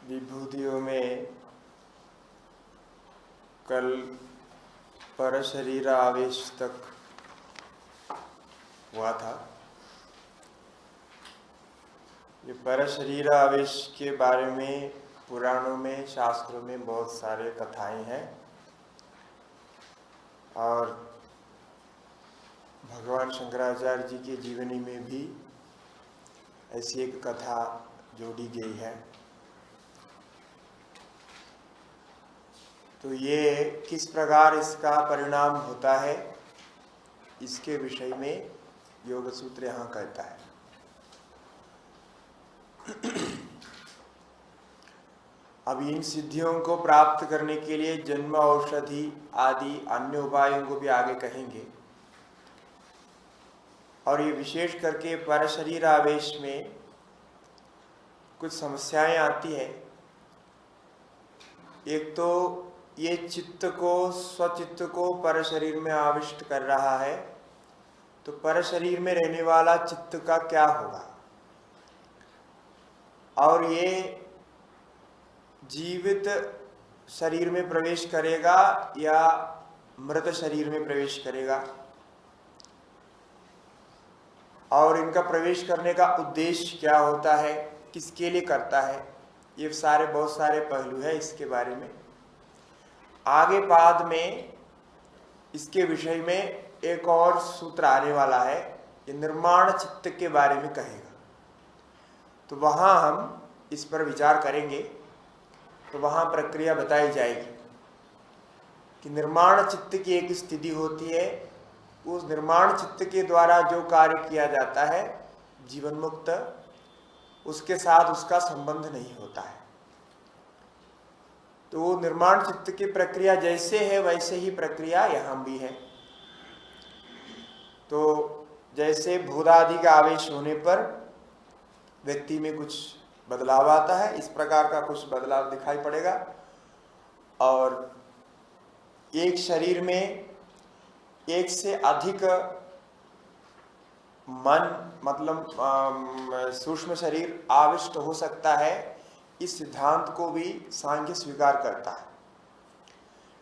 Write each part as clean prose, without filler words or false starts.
विभूतियों में कल पर शरीर आवेश तक हुआ था। ये पर शरीर आवेश के बारे में पुराणों में, शास्त्रों में बहुत सारे कथाएं हैं और भगवान शंकराचार्य जी के जीवनी में भी ऐसी एक कथा जोड़ी गई है। तो ये किस प्रकार इसका परिणाम होता है, इसके विषय में योग सूत्र यहाँ कहता है। अब इन सिद्धियों को प्राप्त करने के लिए जन्म औषधि आदि अन्य उपायों को भी आगे कहेंगे। और ये विशेष करके पर शरीर आवेश में कुछ समस्याएं आती है। एक तो ये चित्त को, स्वचित्त को पर शरीर में आविष्ट कर रहा है, तो पर शरीर में रहने वाला चित्त का क्या होगा। और ये जीवित शरीर में प्रवेश करेगा या मृत शरीर में प्रवेश करेगा, और इनका प्रवेश करने का उद्देश्य क्या होता है, किसके लिए करता है, ये सारे बहुत सारे पहलू है। इसके बारे में आगे बाद में इसके विषय में एक और सूत्र आने वाला है, ये निर्माण चित्त के बारे में कहेगा। तो वहाँ हम इस पर विचार करेंगे। तो वहाँ प्रक्रिया बताई जाएगी कि निर्माण चित्त की एक स्थिति होती है, उस निर्माण चित्त के द्वारा जो कार्य किया जाता है जीवन मुक्त, उसके साथ उसका संबंध नहीं होता है। तो वो निर्माण चित्त की प्रक्रिया जैसे है वैसे ही प्रक्रिया यहाँ भी है। तो जैसे भूतादि का आवेश होने पर व्यक्ति में कुछ बदलाव आता है, इस प्रकार का कुछ बदलाव दिखाई पड़ेगा। और एक शरीर में एक से अधिक मन, मतलब सूक्ष्म शरीर आविष्ट हो सकता है, इस सिद्धांत को भी सांख्य स्वीकार करता है।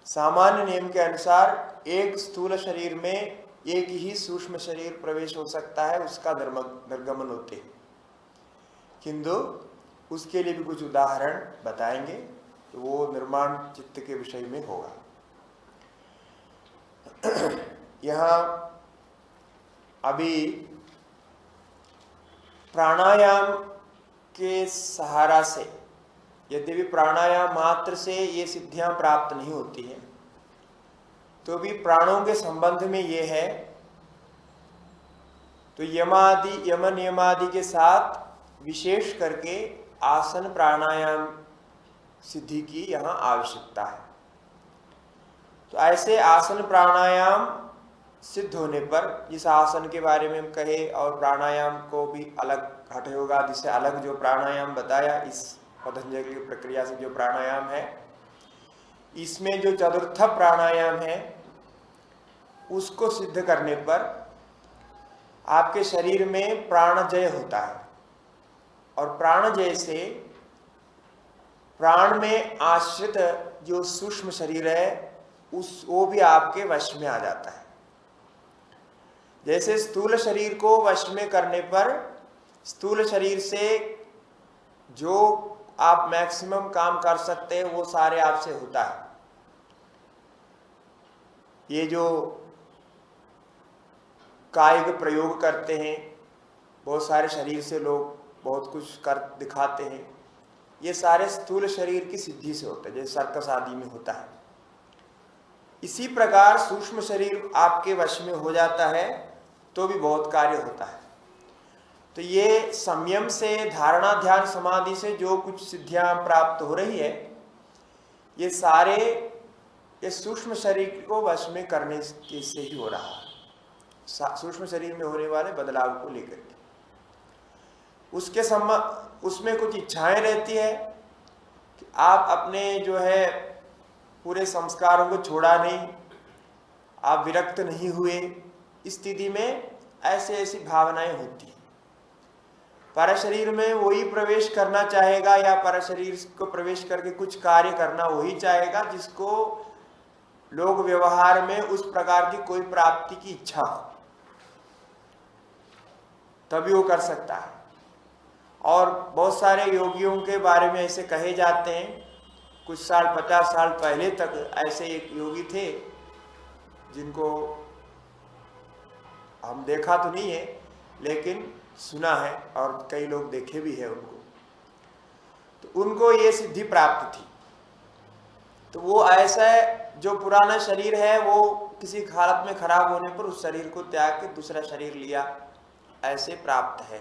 सामान्य नियम के अनुसार एक स्थूल शरीर में एक ही सूक्ष्म शरीर प्रवेश हो सकता है, उसका निर्गमन होते हैं, किंतु उसके लिए भी कुछ उदाहरण बताएंगे। तो वो निर्माण चित्त के विषय में होगा। यहाँ अभी प्राणायाम के सहारा से, यद्यपि प्राणायाम मात्र से ये सिद्धियां प्राप्त नहीं होती हैं, तो भी प्राणों के संबंध में ये है। तो यम नियमादि के साथ विशेष करके आसन प्राणायाम सिद्धि की यहाँ आवश्यकता है। तो ऐसे आसन प्राणायाम सिद्ध होने पर, जिस आसन के बारे में हम कहे और प्राणायाम को भी अलग, हठ योग आदि से अलग जो प्राणायाम बताया, इस पतंजलि की प्रक्रिया से जो प्राणायाम है, इसमें जो चतुर्थ प्राणायाम है उसको सिद्ध करने पर आपके शरीर में प्राणजय होता है। और प्राणजय से प्राण में आश्रित जो सूक्ष्म शरीर है वो भी आपके वश में आ जाता है। जैसे स्थूल शरीर को वश में करने पर स्थूल शरीर से जो आप मैक्सिमम काम कर सकते हैं वो सारे आपसे होता है। ये जो कायिक प्रयोग करते हैं, बहुत सारे शरीर से लोग बहुत कुछ कर दिखाते हैं, ये सारे स्थूल शरीर की सिद्धि से होता है, जैसे सर्कस आदि में होता है। इसी प्रकार सूक्ष्म शरीर आपके वश में हो जाता है तो भी बहुत कार्य होता है। तो ये संयम से, धारणा ध्यान समाधि से जो कुछ सिद्धियां प्राप्त हो रही है, ये सारे ये सूक्ष्म शरीर को वश में करने से ही हो रहा है, सूक्ष्म शरीर में होने वाले बदलाव को लेकर के। उसमें कुछ इच्छाएं रहती है कि आप अपने जो है पूरे संस्कारों को छोड़ा नहीं, आप विरक्त नहीं हुए, इस स्थिति में ऐसी भावनाएं होती हैं। पर शरीर में वही प्रवेश करना चाहेगा या पर शरीर को प्रवेश करके कुछ कार्य करना वही चाहेगा जिसको लोग व्यवहार में उस प्रकार की कोई प्राप्ति की इच्छा हो, तभी वो कर सकता है। और बहुत सारे योगियों के बारे में ऐसे कहे जाते हैं, कुछ साल 50 साल पहले तक ऐसे एक योगी थे जिनको हम देखा तो नहीं है लेकिन सुना है और कई लोग देखे भी है उनको। तो उनको ये सिद्धि प्राप्त थी। तो वो ऐसा जो पुराना शरीर है वो किसी हालत में खराब होने पर उस शरीर को त्याग के दूसरा शरीर लिया, ऐसे प्राप्त है।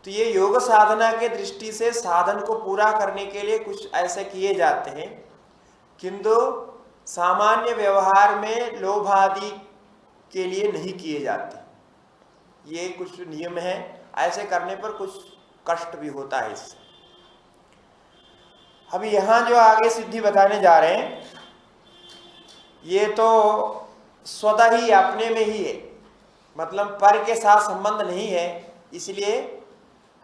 तो ये योग साधना के दृष्टि से साधन को पूरा करने के लिए कुछ ऐसे किए जाते हैं, किंतु सामान्य व्यवहार में लोभ आदि के लिए नहीं किए जाते। ये कुछ नियम है, ऐसे करने पर कुछ कष्ट भी होता है इससे। अभी यहाँ जो आगे सिद्धि बताने जा रहे हैं ये तो स्वतः ही अपने में ही है, मतलब पर के साथ संबंध नहीं है, इसलिए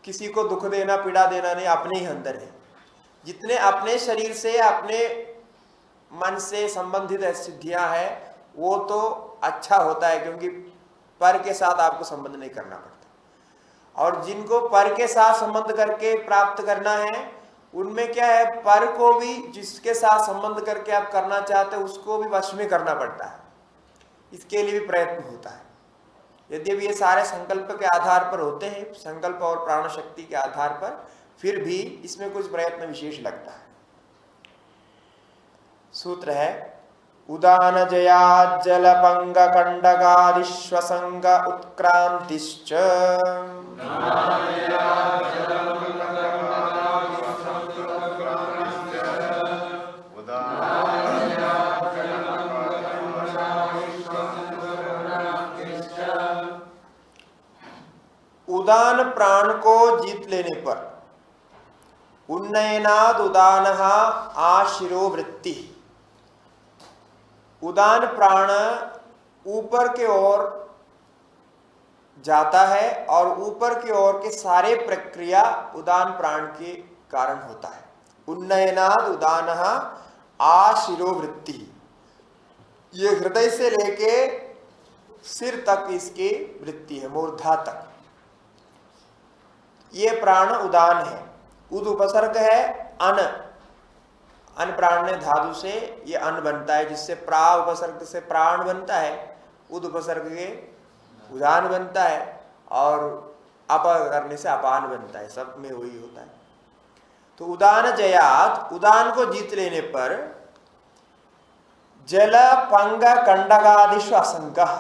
किसी को दुख देना पीड़ा देना नहीं, अपने ही अंदर है। जितने अपने शरीर से अपने मन से संबंधित सिद्धियां हैं वो तो अच्छा होता है, क्योंकि पर के साथ आपको संबंध नहीं करना पड़ता। और जिनको पर के साथ संबंध करके प्राप्त करना है उनमें क्या है, पर को भी जिसके साथ संबंध करके आप करना चाहते हैं उसको भी वश में करना पड़ता है, इसके लिए भी प्रयत्न होता है। यद्यपि ये सारे संकल्प के आधार पर होते हैं, संकल्प और प्राण शक्ति के आधार पर, फिर भी इसमें कुछ प्रयत्न विशेष लगता है। सूत्र है उदान जयाज्जल पंग कंडकादिश्वसंग उत्क्रांतिश्च उदान प्राण को जीत लेने पर उन्नयनाद उदानः आशिरोवृत्ति, उदान प्राण ऊपर के ओर जाता है और ऊपर की ओर के सारे प्रक्रिया उदान प्राण के कारण होता है। उन्नयनाद उदानः आशिरोवृत्ति, ये हृदय से लेके सिर तक इसकी वृत्ति है, मूर्धा तक ये प्राण उदान है। उद उपसर्ग है अन, अन प्राण ने धातु से ये अन बनता है, जिससे प्रा उपसर्ग से प्राण बनता है, उद उपसर्ग के उदान बनता है, और अप करने से अपान बनता है, सब में वही होता है। तो उदान जयात, उदान को जीत लेने पर जल पंग कंडकादिषु असंगः,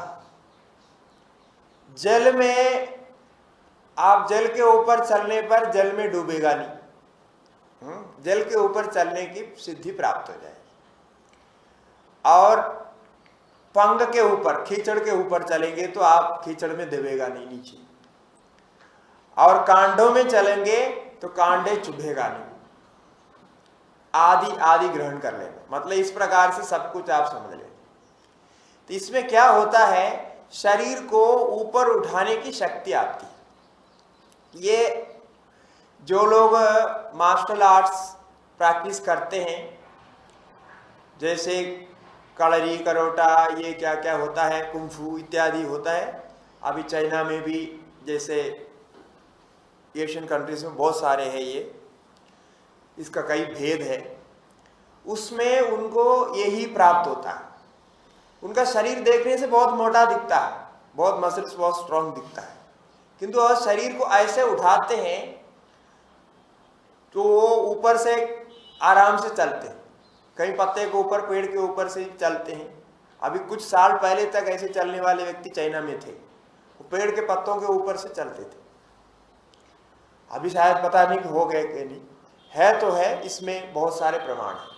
जल में आप जल के ऊपर चलने पर जल में डूबेगा नहीं, जल के ऊपर चलने की सिद्धि प्राप्त हो जाएगी। और पंग के ऊपर, कीचड़ के ऊपर चलेंगे तो आप कीचड़ में दबेगा नहीं नीचे, और कांडों में चलेंगे तो कांडे चुभेगा नहीं, आदि आदि ग्रहण कर लेना। मतलब इस प्रकार से सब कुछ आप समझ लें। तो इसमें क्या होता है, शरीर को ऊपर उठाने की शक्ति आती है। ये जो लोग मार्शल आर्ट्स प्रैक्टिस करते हैं, जैसे कड़री करोटा, ये क्या क्या होता है, कुंफू इत्यादि होता है। अभी चाइना में भी, जैसे एशियन कंट्रीज में बहुत सारे हैं ये, इसका कई भेद है। उसमें उनको यही प्राप्त होता है। उनका शरीर देखने से बहुत मोटा दिखता है, बहुत मसल्स बहुत स्ट्रांग दिखता है, किंतु वह शरीर को ऐसे उठाते हैं तो वो ऊपर से आराम से चलते हैं। कहीं पत्ते के ऊपर, पेड़ के ऊपर से चलते हैं। अभी कुछ साल पहले तक ऐसे चलने वाले व्यक्ति चाइना में थे, वो पेड़ के पत्तों के ऊपर से चलते थे। अभी शायद पता नहीं हो गए कि नहीं, है तो है, इसमें बहुत सारे प्रमाण हैं।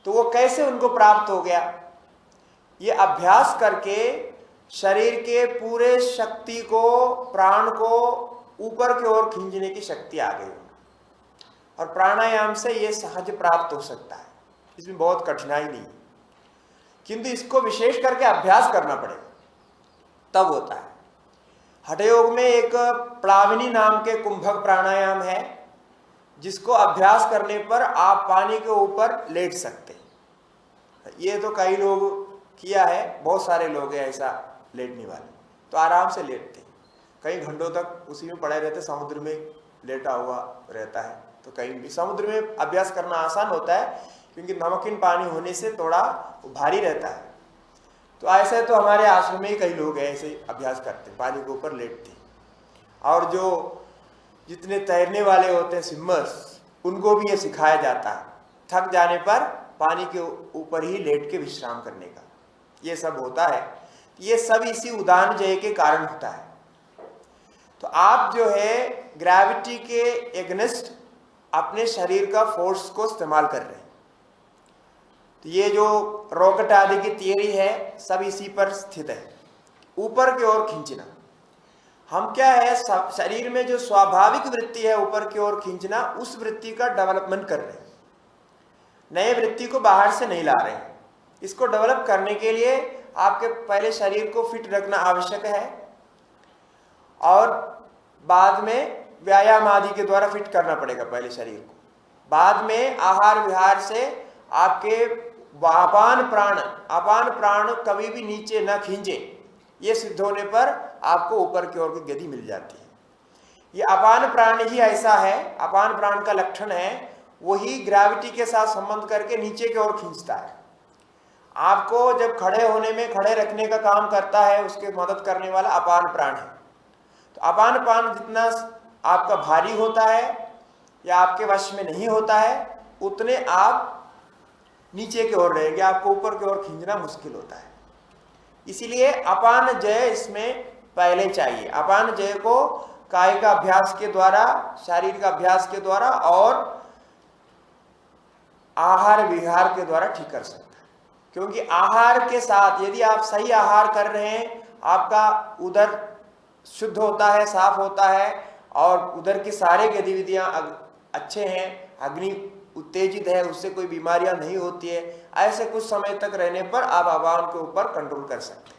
तो वो कैसे उनको प्राप्त हो गया, ये अभ्यास करके शरीर के पूरे शक्ति को, प्राण को ऊपर की ओर खींचने की शक्ति आ गई। और प्राणायाम से ये सहज प्राप्त हो सकता है, इसमें बहुत कठिनाई नहीं, किंतु इसको विशेष करके अभ्यास करना पड़ेगा, तब होता है। हठ योग में एक प्लाविनी नाम के कुंभक प्राणायाम है, जिसको अभ्यास करने पर आप पानी के ऊपर लेट सकते हैं। ये तो कई लोग किया है, बहुत सारे लोग हैं ऐसा लेटने वाले, तो आराम से लेटते, कई घंटों तक उसी में पड़े रहते, समुद्र में लेटा हुआ रहता है। तो कहीं भी समुद्र में अभ्यास करना आसान होता है, क्योंकि नमकीन पानी होने से थोड़ा भारी रहता है। तो ऐसे तो हमारे आश्रम में ही कई लोग हैं ऐसे अभ्यास करते, पानी के ऊपर लेटते। और जो जितने तैरने वाले होते हैं स्विमर्स, उनको भी ये सिखाया जाता है, थक जाने पर पानी के ऊपर ही लेट के विश्राम करने का, ये सब होता है। ये सब इसी उदान जय के कारण होता है। तो आप जो है ग्रेविटी के एगेंस्ट अपने शरीर का फोर्स को इस्तेमाल कर रहे हैं। तो ये जो रॉकेट आदि की थियरी है, सब इसी पर स्थित है, ऊपर की ओर खींचना। हम क्या है, शरीर में जो स्वाभाविक वृत्ति है ऊपर की ओर खींचना, उस वृत्ति का डेवलपमेंट कर रहे हैं, नए वृत्ति को बाहर से नहीं ला रहे हैं। इसको डेवलप करने के लिए आपके पहले शरीर को फिट रखना आवश्यक है, और बाद में व्यायाम आदि के द्वारा फिट करना पड़ेगा पहले शरीर को। बाद में आहार विहार से आपके अपान प्राण कभी भी नीचे न खींचे, ये सिद्ध होने पर आपको ऊपर की ओर की गति मिल जाती है। ये अपान प्राण ही ऐसा है, अपान प्राण का लक्षण है, वही ग्रेविटी के साथ संबंध करके नीचे की ओर खींचता है। आपको जब खड़े होने में खड़े रखने का काम करता है, उसके मदद करने वाला अपान प्राण है। तो अपान प्राण जितना आपका भारी होता है या आपके वश में नहीं होता है, उतने आप नीचे की ओर रहेंगे, आपको ऊपर की ओर खींचना मुश्किल होता है। इसीलिए अपान जय इसमें पहले चाहिए। अपान जय को कायिक अभ्यास के द्वारा, शारीरिक अभ्यास के द्वारा और आहार विहार के द्वारा ठीक कर सकता है। क्योंकि आहार के साथ यदि आप सही आहार कर रहे हैं, आपका उदर शुद्ध होता है, साफ होता है, और उदर की सारी गतिविधियां अच्छे हैं, अग्नि उत्तेजित है, उससे कोई बीमारियां नहीं होती है, ऐसे कुछ समय तक रहने पर आप अपान के ऊपर कंट्रोल कर सकते हैं।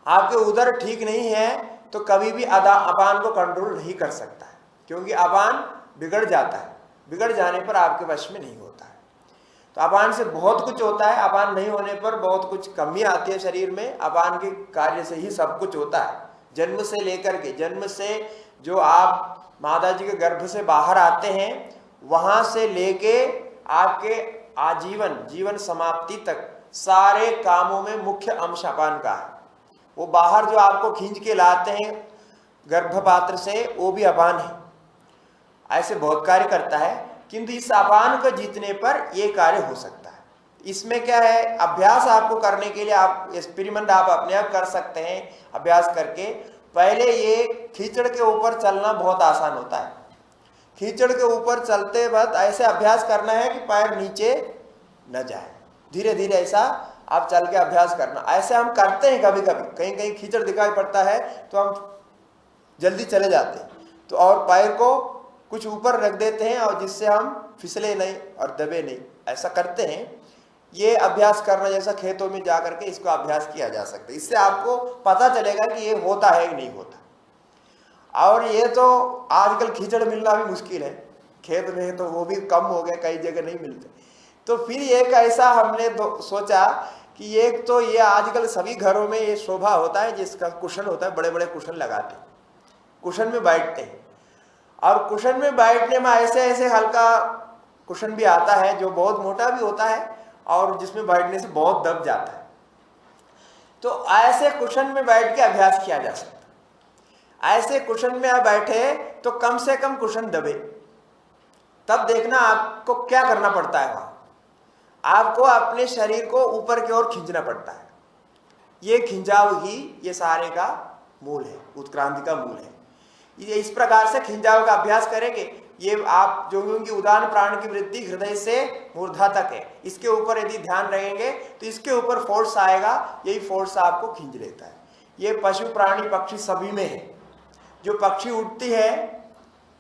आपके उदर ठीक नहीं है तो कभी भी अपान को कंट्रोल नहीं कर सकता है, क्योंकि अपान बिगड़ जाता है, बिगड़ जाने पर आपके वश में नहीं होता है। तो अपान से बहुत कुछ होता है, अपान नहीं होने पर बहुत कुछ कमी आती है शरीर में। अपान के कार्य से ही सब कुछ होता है, जन्म से लेकर के, जन्म से जो आप माता जी के गर्भ से बाहर आते हैं, वहां से लेके आपके आजीवन जीवन समाप्ति तक सारे कामों में मुख्य अंश अपान का है। वो बाहर जो आपको खींच के लाते हैं गर्भपात्र से, वो भी अपान है। ऐसे बहुत कार्य करता है, किंतु इस अपान को जीतने पर ये कार्य हो सकता है। इसमें क्या है, अभ्यास आपको करने के लिए आप एक्सपेरिमेंट आप अपने आप कर सकते हैं। अभ्यास करके पहले ये कीचड़ के ऊपर चलना बहुत आसान होता है। कीचड़ के ऊपर चलते वक्त ऐसे अभ्यास करना है कि पैर नीचे न जाए, धीरे धीरे ऐसा आप चल के अभ्यास करना। ऐसे हम करते हैं, कभी कभी कहीं कहीं कीचड़ दिखाई पड़ता है तो हम जल्दी चले जाते हैं, तो और पैर को कुछ ऊपर रख देते हैं, और जिससे हम फिसले नहीं और दबे नहीं, ऐसा करते हैं। ये अभ्यास करना, जैसा खेतों में जा करके इसको अभ्यास किया जा सकता है। इससे आपको पता चलेगा कि ये होता है कि नहीं होता। और ये तो आजकल कीचड़ मिलना भी मुश्किल है, खेत में तो वो भी कम हो गया, कई जगह नहीं मिलते। तो फिर एक ऐसा हमने सोचा कि एक तो ये आजकल सभी घरों में ये शोभा होता है जिसका कुशन होता है, बड़े बड़े कुशन लगाते हैं, कुशन में बैठते हैं। और कुशन में बैठने में ऐसे ऐसे हल्का कुशन भी आता है जो बहुत मोटा भी होता है और जिसमें बैठने से बहुत दब जाता है। तो ऐसे कुशन में बैठ के अभ्यास किया जा सकता है। ऐसे कुशन में आप बैठे तो कम से कम कुशन दबे, तब देखना आपको क्या करना पड़ता है। वहां आपको अपने शरीर को ऊपर की ओर खींचना पड़ता है। ये खिंचाव ही ये सारे का मूल है, उत्क्रांति का मूल है। ये इस प्रकार से खिंचाव का अभ्यास करेंगे। ये आप जो उनकी उदान प्राण की वृद्धि हृदय से मूर्धा तक है, इसके ऊपर यदि ध्यान रहेंगे तो इसके ऊपर फोर्स आएगा, यही फोर्स आपको खींच लेता है। ये पशु प्राणी पक्षी सभी में है। जो पक्षी उड़ती है,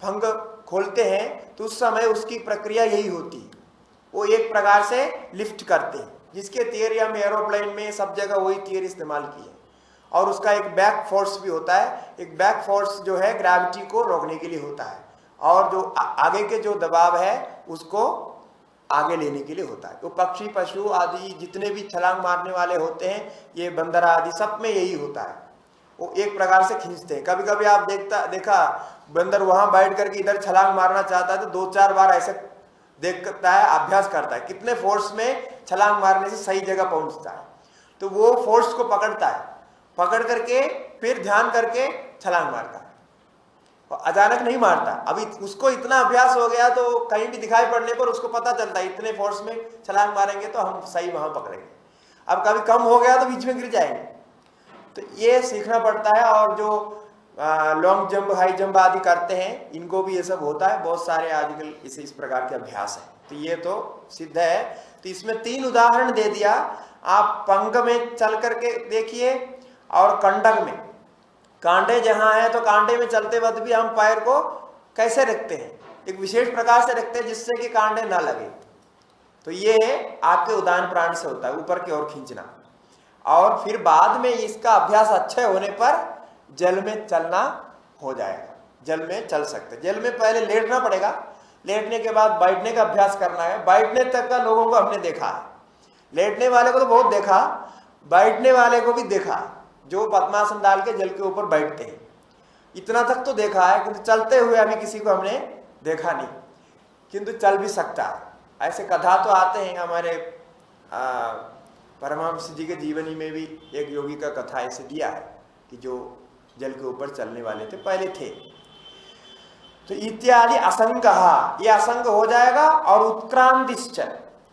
पंख खोलते हैं, तो उस समय उसकी प्रक्रिया यही होती है, वो एक प्रकार से लिफ्ट करते हैं, जिसके थियरी हम एरोप्लेन में सब जगह वही थियरी इस्तेमाल की है। और उसका एक बैक फोर्स भी होता है। एक बैक फोर्स जो है ग्रेविटी को रोकने के लिए होता है, और जो आगे के जो दबाव है उसको आगे लेने के लिए होता है। तो पक्षी पशु आदि जितने भी छलांग मारने वाले होते हैं, ये बंदर आदि, सब में यही होता है, वो एक प्रकार से खींचते हैं। कभी कभी आप देखा बंदर वहां बैठ करके इधर छलांग मारना चाहता है तो 2-4 बार ऐसे देखता है, अभ्यास करता है कितने फोर्स में छलांग मारने से सही जगह पहुंचता है। तो वो फोर्स को पकड़ता है, पकड़ करके फिर ध्यान करके छलांग मारता है, और अचानक नहीं मारता। अभी उसको इतना अभ्यास हो गया तो कहीं भी दिखाई पड़ने पर उसको पता चलता है इतने फोर्स में छलांग मारेंगे तो हम सही वहां पकड़ेंगे। अब कभी कम हो गया तो बीच में गिर जाएंगे। तो ये सीखना पड़ता है। और जो लॉन्ग जंप, हाई जंप आदि करते हैं, इनको भी ये सब होता है। बहुत सारे आजकल इस प्रकार के अभ्यास है। तो ये तो सिद्ध है। तो इसमें 3 उदाहरण दे दिया। आप पंख में चल करके देखिए, और कंडक में, कांटे जहां है तो कांटे में चलते वक्त भी हम पैर को कैसे रखते हैं, एक विशेष प्रकार से रखते हैं जिससे कि कांटे ना लगे। तो ये आपके उदान प्राण से होता है, ऊपर की ओर खींचना। और फिर बाद में इसका अभ्यास अच्छे होने पर जल में चलना हो जाएगा, जल में चल सकते। जल में पहले लेटना पड़ेगा, लेटने के बाद बैठने का अभ्यास करना है। बैठने तक का लोगों को हमने देखा है, लेटने वाले को तो बहुत देखा, बैठने वाले को भी देखा, जो पद्मासन डाल के जल के ऊपर बैठते हैं, इतना तक तो देखा है। किंतु चलते हुए अभी किसी को हमने देखा नहीं, किंतु चल भी सकता है। ऐसे कथा तो आते हैं हमारे परमहंस जी के जीवनी में भी एक योगी का कथा ऐसे दिया है कि जो जल के ऊपर चलने वाले थे, पहले थे। तो इत्यादि असंग कहा, ये असंग हो जाएगा। और उत्क्रांतिश्च,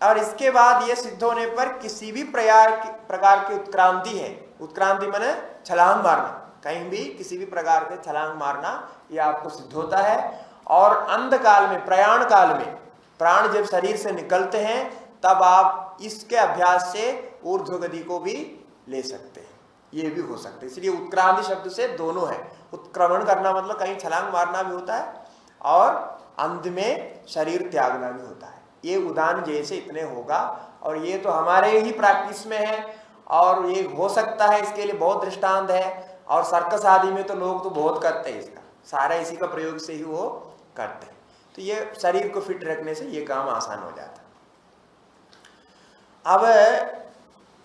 और इसके बाद ये सिद्ध होने पर किसी भी प्रकार की उत्क्रांति है, उत्क्रांति माने छलांग मारना, कहीं भी किसी भी प्रकार के छलांग मारना, ये आपको सिद्ध होता है। और अंधकाल में, प्रयाण काल में, प्राण जब शरीर से निकलते हैं तब आप इसके अभ्यास से ऊर्ध्व गति को भी ले सकते हैं, ये भी हो सकते हैं। इसलिए उत्क्रांति शब्द से दोनों है। उत्क्रमण करना मतलब कहीं छलांग मारना भी होता है, और अंत में शरीर त्यागना भी होता है। ये उदान जैसे इतने होगा, और ये तो हमारे ही प्रैक्टिस में है, और ये हो सकता है, इसके लिए बहुत दृष्टांत है। और सर्कस आदि में तो लोग तो बहुत करते हैं इसका, सारा इसी का प्रयोग से ही वो करते हैं। तो ये शरीर को फिट रखने से ये काम आसान हो जाता है। अब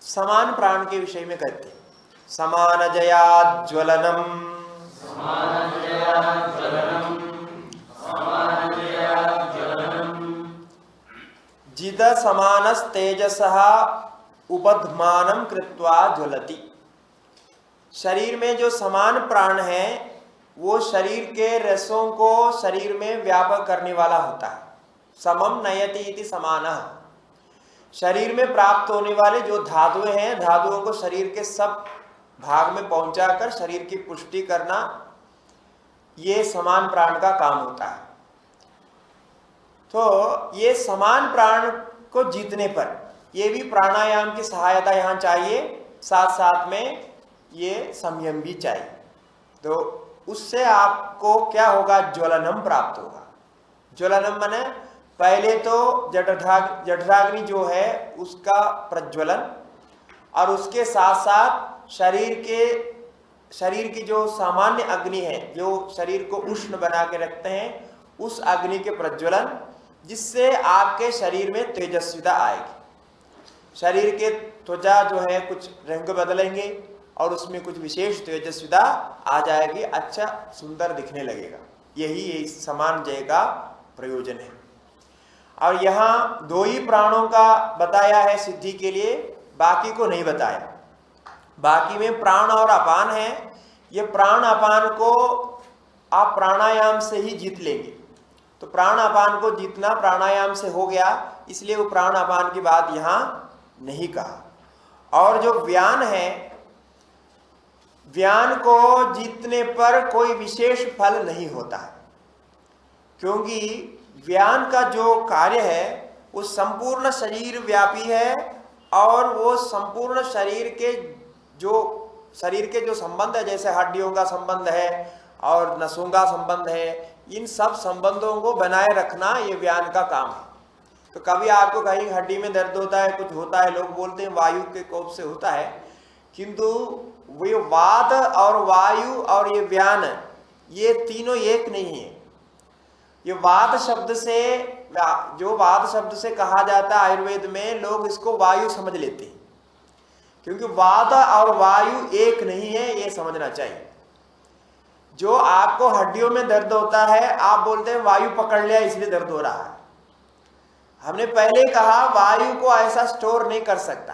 समान प्राण के विषय में कहते हैं, समान जया ज्वलनम, जिद समानस तेजसः उपध्मानम कृत्वा ज्वलति। शरीर में जो समान प्राण है वो शरीर के रसों को शरीर में व्यापक करने वाला होता है। समम नयति इति समानः, शरीर में प्राप्त होने वाले जो धातुएं हैं, धातुओं को शरीर के सब भाग में पहुंचाकर शरीर की पुष्टि करना, ये समान प्राण का काम होता है। तो ये समान प्राण को जीतने पर ये भी प्राणायाम की सहायता यहाँ चाहिए, साथ साथ में ये संयम भी चाहिए। तो उससे आपको क्या होगा, ज्वलनम प्राप्त होगा। ज्वलनम माने पहले तो जठराग्नि जो है उसका प्रज्वलन, और उसके साथ साथ शरीर की जो सामान्य अग्नि है, जो शरीर को उष्ण बना के रखते हैं, उस अग्नि के प्रज्वलन, जिससे आपके शरीर में तेजस्विता आएगी। शरीर के त्वचा जो है कुछ रंग बदलेंगे और उसमें कुछ विशेष तेजस्विता आ जाएगी, अच्छा सुंदर दिखने लगेगा। यही समान जय का प्रयोजन है। और यहाँ 2 ही प्राणों का बताया है सिद्धि के लिए, बाकी को नहीं बताया। बाकी में प्राण और अपान है। ये प्राण अपान को आप प्राणायाम से ही जीत लेंगे। तो प्राण अपान को जीतना प्राणायाम से हो गया, इसलिए वो प्राण अपान की बात यहाँ नहीं कहा। और जो व्यान है, व्यान को जीतने पर कोई विशेष फल नहीं होता है, क्योंकि व्यान का जो कार्य है वो संपूर्ण शरीर व्यापी है, और वो संपूर्ण शरीर के जो संबंध है, जैसे हड्डियों का संबंध है और नसों का संबंध है, इन सब संबंधों को बनाए रखना ये व्यान का काम है। तो कभी आपको कहीं हड्डी में दर्द होता है, कुछ होता है, लोग बोलते हैं वायु के कोप से होता है, किंतु वे वाद और वायु और ये व्यान, ये तीनों एक नहीं है। ये वाद शब्द से, जो वाद शब्द से कहा जाता है आयुर्वेद में, लोग इसको वायु समझ लेते हैं, क्योंकि वाद और वायु एक नहीं है, ये समझना चाहिए। जो आपको हड्डियों में दर्द होता है, आप बोलते हैं वायु पकड़ लिया इसलिए दर्द हो रहा है। हमने पहले कहा वायु को ऐसा स्टोर नहीं कर सकता।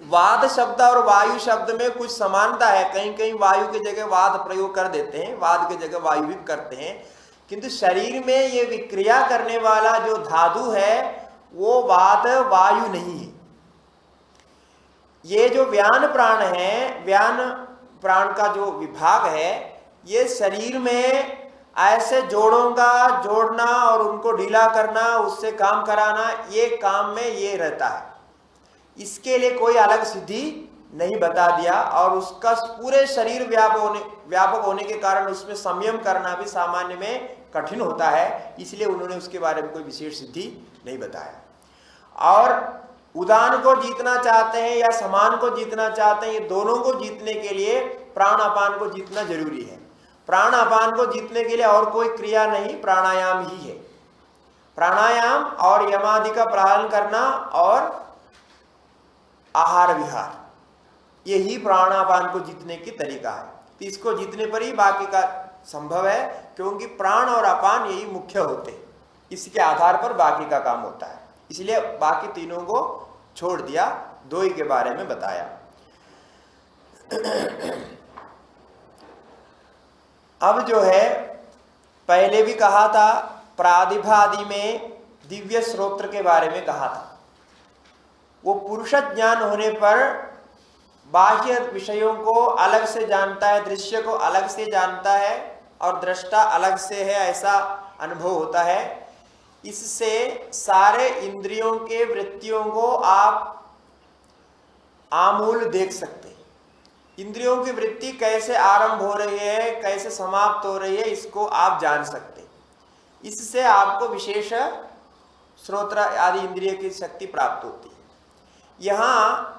वाद शब्द और वायु शब्द में कुछ समानता है, कहीं कहीं वायु की जगह वाद प्रयोग कर देते हैं, वाद की जगह वायु भी करते हैं, किंतु शरीर में ये विक्रिया करने वाला जो धातु है वो वाद वायु नहीं है। ये जो व्यान प्राण है, व्यान प्राण का जो विभाग है, ये शरीर में ऐसे जोड़ों का जोड़ना और उनको ढीला करना, उससे काम कराना, ये काम में ये रहता है। इसके लिए कोई अलग सिद्धि नहीं बता दिया, और उसका पूरे शरीर व्यापक होने के कारण उसमें संयम करना भी सामान्य में कठिन होता है, इसलिए उन्होंने उसके बारे में कोई विशेष सिद्धि नहीं बताया। और उदान को जीतना चाहते हैं या समान को जीतना चाहते हैं, ये दोनों को जीतने के लिए प्राण अपान को जीतना जरूरी है। प्राण अपान को जीतने के लिए और कोई क्रिया नहीं, प्राणायाम ही है। प्राणायाम और यमादि का पालन करना और आहार विहार, यही प्राणापान को जीतने की तरीका है। तो इसको जीतने पर ही बाकी का संभव है, क्योंकि प्राण और अपान यही मुख्य होते हैं, इसके आधार पर बाकी का काम होता है। इसलिए बाकी तीनों को छोड़ दिया, दो ही के बारे में बताया। अब जो है, पहले भी कहा था, प्रादिभादि में दिव्य श्रोत्र के बारे में कहा था। वो पुरुष ज्ञान होने पर बाह्य विषयों को अलग से जानता है, दृश्य को अलग से जानता है और दृष्टा अलग से है, ऐसा अनुभव होता है। इससे सारे इंद्रियों के वृत्तियों को आप आमूल देख सकते हैं। इंद्रियों की वृत्ति कैसे आरंभ हो रही है, कैसे समाप्त हो रही है, इसको आप जान सकते हैं। इससे आपको विशेष श्रोत्र आदि इंद्रिय की शक्ति प्राप्त होती है। यहाँ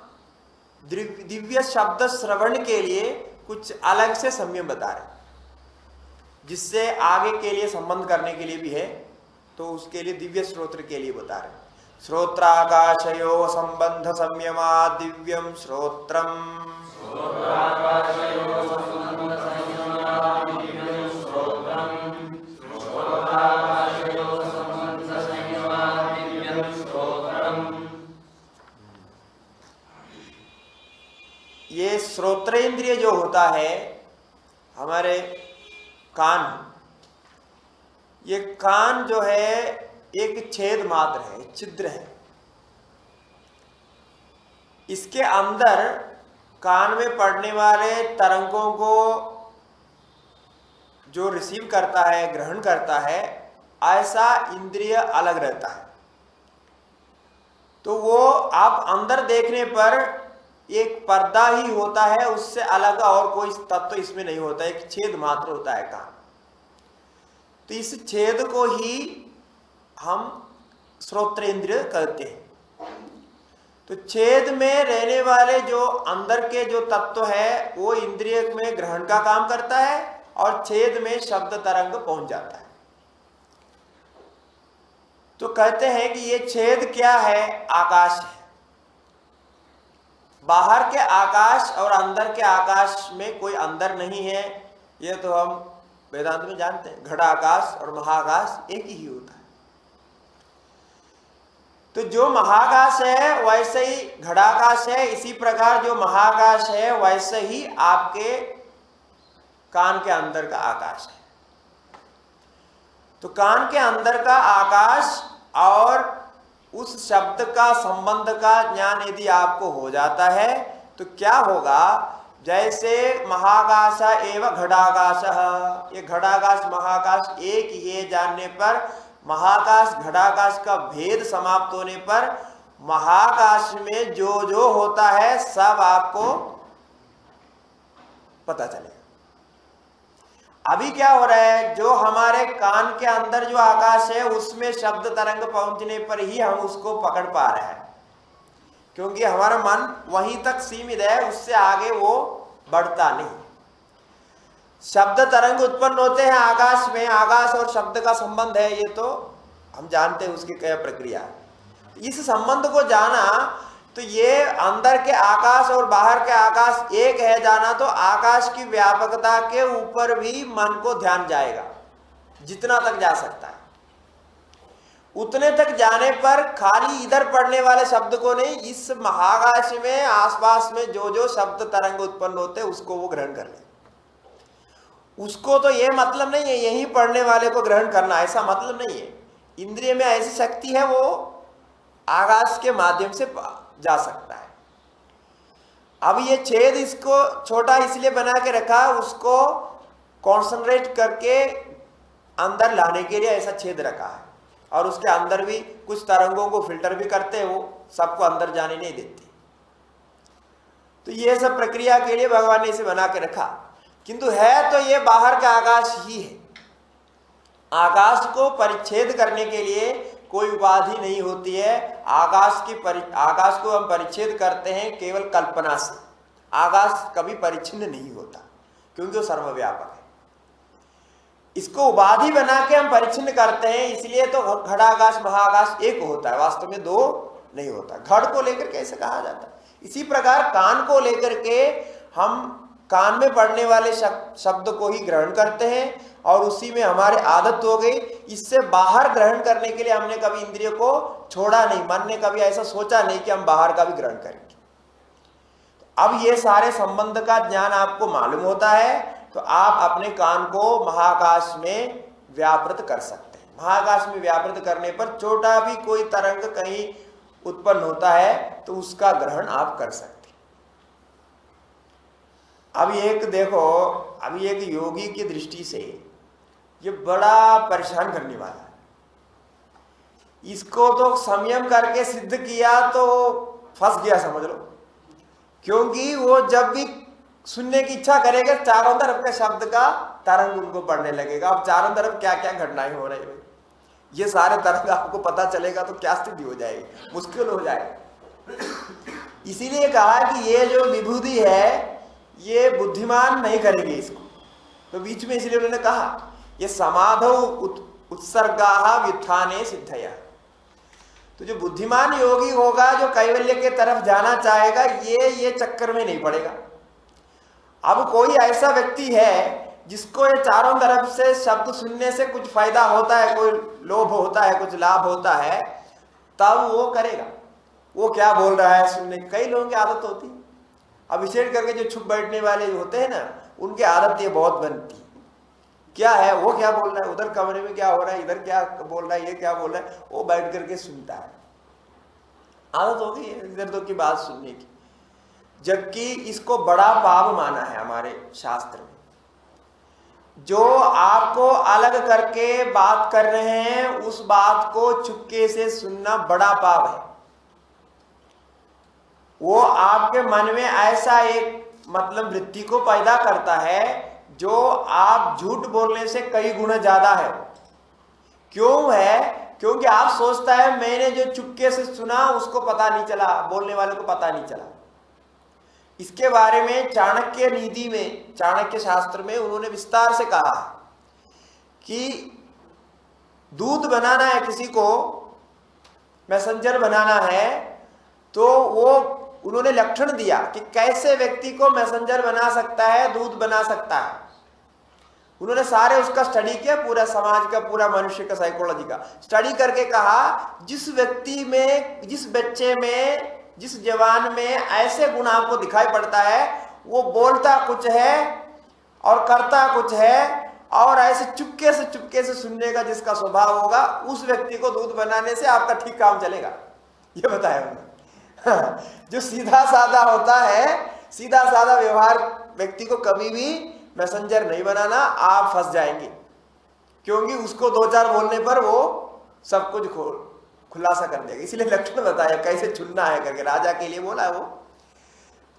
दिव्य शब्द श्रवण के लिए कुछ अलग से संयम बता रहे, जिससे आगे के लिए संबंध करने के लिए भी है, तो उसके लिए दिव्य श्रोत्र के लिए बता रहे। श्रोत्राकाशयो संबंध संयमा दिव्यम श्रोत्रम, ये श्रोत्रेंद्रिय जो होता है, हमारे कान, ये कान जो है एक छेद मात्र है, छिद्र है। इसके अंदर कान में पड़ने वाले तरंगों को जो रिसीव करता है, ग्रहण करता है, ऐसा इंद्रिय अलग रहता है। तो वो आप अंदर देखने पर एक पर्दा ही होता है, उससे अलग और कोई तत्व इसमें नहीं होता, एक छेद मात्र होता है कान। तो इस छेद को ही हम श्रोत्रेंद्रिय कहते हैं। तो छेद में रहने वाले जो अंदर के जो तत्व है, वो इंद्रिय में ग्रहण का काम करता है और छेद में शब्द तरंग पहुंच जाता है। तो कहते हैं कि ये छेद क्या है? आकाश है। बाहर के आकाश और अंदर के आकाश में कोई अंदर नहीं है, ये तो हम वेदांत में जानते हैं। घटाकाश और महाकाश एक ही होता है। तो जो महाकाश है वैसे ही घटाकाश है, इसी प्रकार जो महाकाश है वैसे ही आपके कान के अंदर का आकाश है। तो कान के अंदर का आकाश और उस शब्द का संबंध का ज्ञान यदि आपको हो जाता है तो क्या होगा? जैसे महाकाश एवं घटाकाश, ये घटाकाश महाकाश एक ही है जानने पर, महाकाश घटाकाश का भेद समाप्त होने पर महाकाश में जो जो होता है सब आपको पता चलेगा। अभी क्या हो रहा है? जो हमारे कान के अंदर जो आकाश है उसमें शब्द तरंग पहुंचने पर ही हम उसको पकड़ पा रहे हैं, क्योंकि हमारा मन वहीं तक सीमित है, उससे आगे वो बढ़ता नहीं। शब्द तरंग उत्पन्न होते हैं आकाश में, आकाश और शब्द का संबंध है, ये तो हम जानते हैं उसकी क्या प्रक्रिया है। इस संबंध को जाना तो ये अंदर के आकाश और बाहर के आकाश एक है जाना, तो आकाश की व्यापकता के ऊपर भी मन को ध्यान जाएगा, जितना तक जा सकता है उतने तक जाने पर खाली इधर पढ़ने वाले शब्द को नहीं, इस महाकाश में आसपास में जो जो शब्द तरंग उत्पन्न होते हैं उसको वो ग्रहण कर ले। उसको तो ये मतलब नहीं है यही पढ़ने वाले को ग्रहण करना, ऐसा मतलब नहीं है। इंद्रिय में ऐसी शक्ति है, वो आकाश के माध्यम से जा सकता है। अब ये छेद इसको छोटा इसलिए बना के रखा, उसको कॉन्सेंट्रेट करके अंदर लाने के लिए ऐसा छेद रखा है, और उसके अंदर भी कुछ तरंगों को फिल्टर भी करते हैं, वो सबको अंदर जाने नहीं देती। तो ये सब प्रक्रिया के लिए भगवान ने इसे बना के रखा, किंतु है तो ये बाहर का आकाश ही है। आकाश को परिच्छेद करने के लिए कोई उपाधि नहीं होती है। आकाश को हम परिच्छेद करते हैं केवल कल्पना से। आकाश कभी परिच्छिन्न नहीं होता क्योंकि वो सर्वव्यापक है। इसको उपाधि बना के हम परिच्छिन्न करते हैं, इसलिए तो घटाकाश महाकाश एक होता है, वास्तव में दो नहीं होता। घड़ को लेकर कैसे कहा जाता है, इसी प्रकार कान को लेकर के हम कान में पड़ने वाले शब्द को ही ग्रहण करते हैं, और उसी में हमारी आदत हो गई। इससे बाहर ग्रहण करने के लिए हमने कभी इंद्रिय को छोड़ा नहीं, मन ने कभी ऐसा सोचा नहीं कि हम बाहर का भी ग्रहण करेंगे। अब ये सारे संबंध का ज्ञान आपको मालूम होता है, तो आप अपने कान को महाकाश में व्यापृत कर सकते हैं। महाकाश में व्यापृत करने पर छोटा भी कोई तरंग कहीं उत्पन्न होता है तो उसका ग्रहण आप कर सकते हैं। अब एक देखो, अभी एक योगी की दृष्टि से ये बड़ा परेशान करने वाला है। इसको तो संयम करके सिद्ध किया तो फंस गया समझ लो, क्योंकि वो जब भी सुनने की इच्छा करेगा चारों तरफ के शब्द का तरंग उनको पढ़ने लगेगा। अब चारों तरफ क्या क्या घटनाएं हो रही है, ये सारे तरंग आपको पता चलेगा तो क्या स्थिति हो जाएगी, मुश्किल हो जाएगी। इसीलिए कहा कि ये जो विभूति है ये बुद्धिमान नहीं करेंगे इसको, तो बीच में इसलिए उन्होंने कहा ये समाधौ उत्सर्गाः व्युत्थाने सिद्धया। तो जो बुद्धिमान योगी होगा, जो कैवल्य के तरफ जाना चाहेगा, ये चक्कर में नहीं पड़ेगा। अब कोई ऐसा व्यक्ति है जिसको ये चारों तरफ से शब्द सुनने से कुछ फायदा होता है, कोई लोभ होता है, कुछ लाभ होता है, तब वो करेगा। वो क्या बोल रहा है सुनने की, कई लोगों की आदत होती है। अब विशेष करके जो छुप बैठने वाले होते हैं ना, उनकी आदत ये बहुत बनती है। क्या है, वो क्या बोल रहा है, उधर कमरे में क्या हो रहा है, इधर क्या बोल रहा है, ये क्या बोल रहा है, वो बैठ करके सुनता है। आदत हो गई है इधर उधर की बात सुनने की, जबकि इसको बड़ा पाप माना है हमारे शास्त्र में। जो आपको अलग करके बात कर रहे हैं उस बात को चुपके से सुनना बड़ा पाप है। वो आपके मन में ऐसा एक मतलब वृत्ति को पैदा करता है जो आप झूठ बोलने से कई गुना ज्यादा है। क्यों है, क्योंकि आप सोचता है मैंने जो चुपके से सुना उसको पता नहीं चला, बोलने वाले को पता नहीं चला। इसके बारे में चाणक्य नीति में, चाणक्य शास्त्र में उन्होंने विस्तार से कहा कि दूत बनाना है किसी को, मैसेंजर बनाना है, तो वो उन्होंने लक्षण दिया कि कैसे व्यक्ति को मैसेंजर बना सकता है, दूत बना सकता है। उन्होंने सारे उसका स्टडी किया, पूरा समाज का, पूरा मनुष्य का साइकोलॉजी का स्टडी करके कहा जिस व्यक्ति में, जिस बच्चे में, जिस जवान में ऐसे गुण आपको दिखाई पड़ता है, वो बोलता कुछ है और करता कुछ है, और ऐसे चुपके से सुनने का जिसका स्वभाव होगा, उस व्यक्ति को दूत बनाने से आपका ठीक काम चलेगा, ये बताया उन्होंने। जो सीधा साधा होता है, सीधा साधा व्यवहार व्यक्ति को कभी भी मैसेंजर नहीं बनाना, आप फंस जाएंगे, क्योंकि उसको दो चार बोलने पर वो सब कुछ खुलासा कर देगा। इसलिए लक्षण बताया कैसे चुनना है करके, राजा के लिए बोला है वो,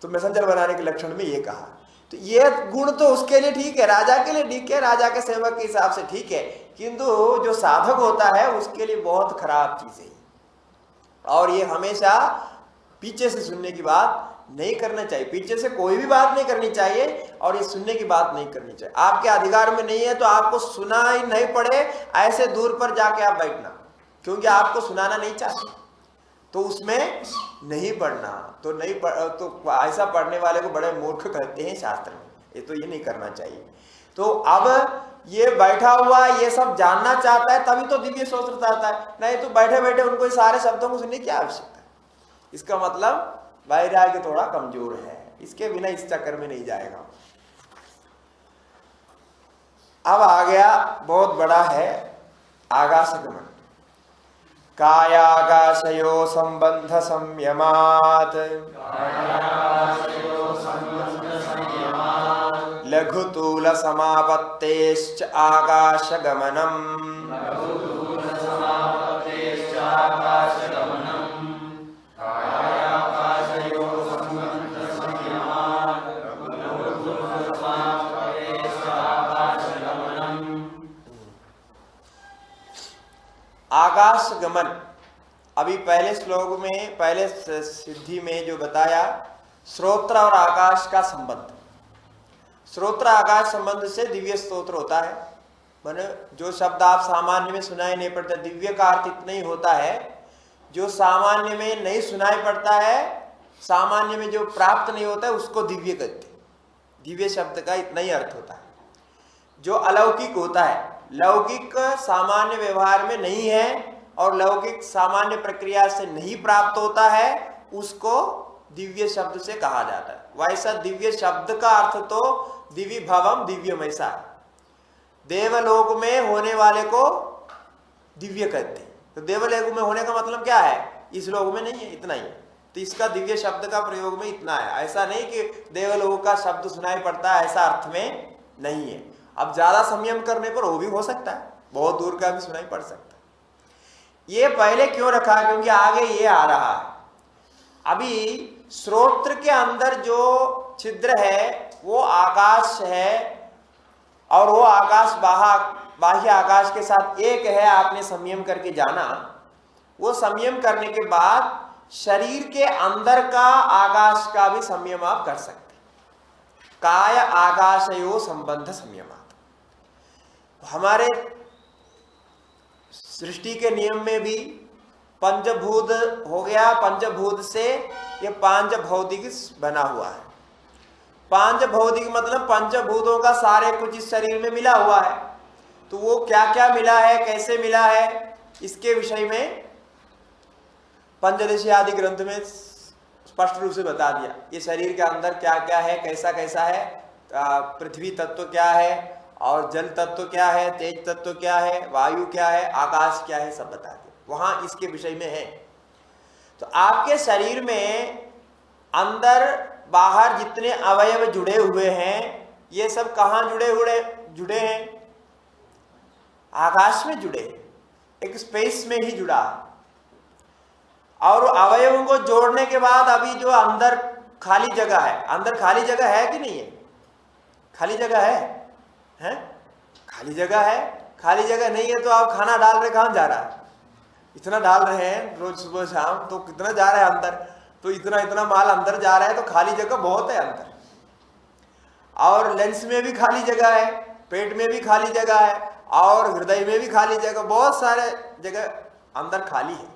तो मैसेंजर बनाने के लक्षण में ये कहा। तो ये गुण तो उसके लिए ठीक है, राजा के लिए ठीक है, राजा के सेवक के हिसाब से ठीक है, किंतु जो साधक होता है उसके लिए बहुत खराब चीज है। और ये हमेशा पीछे से सुनने की बात नहीं करना चाहिए, पीछे से कोई भी बात नहीं करनी चाहिए और ये सुनने की बात नहीं करनी चाहिए। आपके अधिकार में नहीं है तो आपको सुनाई नहीं पड़े ऐसे दूर पर जाके आप बैठना, क्योंकि आपको सुनाना नहीं चाहते तो उसमें नहीं पढ़ना। तो नहीं तो ऐसा पढ़ने वाले को बड़े मूर्ख कहते हैं शास्त्र में, ये नहीं करना चाहिए। तो अब ये बैठा हुआ ये सब जानना चाहता है तभी तो दिव्य स्तोत्र चाहता है, नहीं तो बैठे बैठे उनको सारे शब्दों को सुनने की आवश्यकता है। इसका मतलब वैराग्य थोड़ा कमजोर है, इसके बिना इस चक्कर में नहीं जाएगा। अब आ गया बहुत बड़ा है आकाशगमन। कायाकाशयो संबंध संयमात् लघुतूल समापत्तेश्च आकाशगमनम्। आकाश गमन अभी पहले श्लोक में, पहले सिद्धि में जो बताया श्रोत्र और आकाश का संबंध, श्रोत्र आकाश संबंध से दिव्य स्तोत्र होता है। माने जो शब्द आप सामान्य में सुनाई नहीं पड़ता, दिव्य का अर्थ इतना ही होता है जो सामान्य में नहीं सुनाई पड़ता है, सामान्य में जो प्राप्त नहीं होता है उसको दिव्य कहते हैं। दिव्य शब्द का इतना ही अर्थ होता है। जो अलौकिक होता है, लौकिक सामान्य व्यवहार में नहीं है और लौकिक सामान्य प्रक्रिया से नहीं प्राप्त होता है, उसको दिव्य शब्द से कहा जाता है। वैसा दिव्य शब्द का अर्थ तो दिव्य भवम दिव्यम ऐसा है। देवलोक में होने वाले को दिव्य कहते हैं। तो देवलोक में होने का मतलब क्या है, इस लोक में नहीं है, इतना ही। तो इसका दिव्य शब्द का प्रयोग में इतना है। ऐसा नहीं कि देवलोक का शब्द सुनाई पड़ता है, ऐसा अर्थ में नहीं है। अब ज्यादा संयम करने पर वो भी हो सकता है, बहुत दूर का भी सुनाई पड़ सकता है। ये पहले क्यों रखा, क्योंकि आगे ये आ रहा है। अभी श्रोत्र के अंदर जो छिद्र है वो आकाश है और वो आकाश बाह्य आकाश के साथ एक है, आपने संयम करके जाना। वो संयम करने के बाद शरीर के अंदर का आकाश का भी संयम आप कर सकते। काय आकाशयो संबंध संयमात्। हमारे सृष्टि के नियम में भी पंचभूत हो गया, पंचभूत से ये पांच भौतिक बना हुआ है। पांच भौतिक मतलब पंचभूतों का सारे कुछ इस शरीर में मिला हुआ है। तो वो क्या क्या मिला है, कैसे मिला है, इसके विषय में पंचदशी आदि ग्रंथ में स्पष्ट रूप से बता दिया। ये शरीर के अंदर क्या क्या है, कैसा कैसा है, पृथ्वी तत्व क्या है और जल तत्व क्या है, तेज तत्व क्या है, वायु क्या है, आकाश क्या है, सब बता दिया। वहां इसके विषय में है। तो आपके शरीर में अंदर बाहर जितने अवयव जुड़े हुए हैं, ये सब कहाँ जुड़े हैं? आकाश में जुड़े, एक स्पेस में ही जुड़ा। और अवयवों को जोड़ने के बाद अभी जो अंदर खाली जगह है, अंदर खाली जगह है कि नहीं है? खाली जगह है? खाली जगह है। खाली जगह नहीं है तो आप खाना डाल रहे, कहाँ जा रहा है? इतना डाल रहे हैं रोज सुबह शाम, तो कितना जा रहा है अंदर? तो इतना इतना माल अंदर जा रहा है, तो खाली जगह बहुत है अंदर। और लेंस में भी खाली जगह है, पेट में भी खाली जगह है, और हृदय में भी खाली जगह, बहुत सारे जगह अंदर खाली है।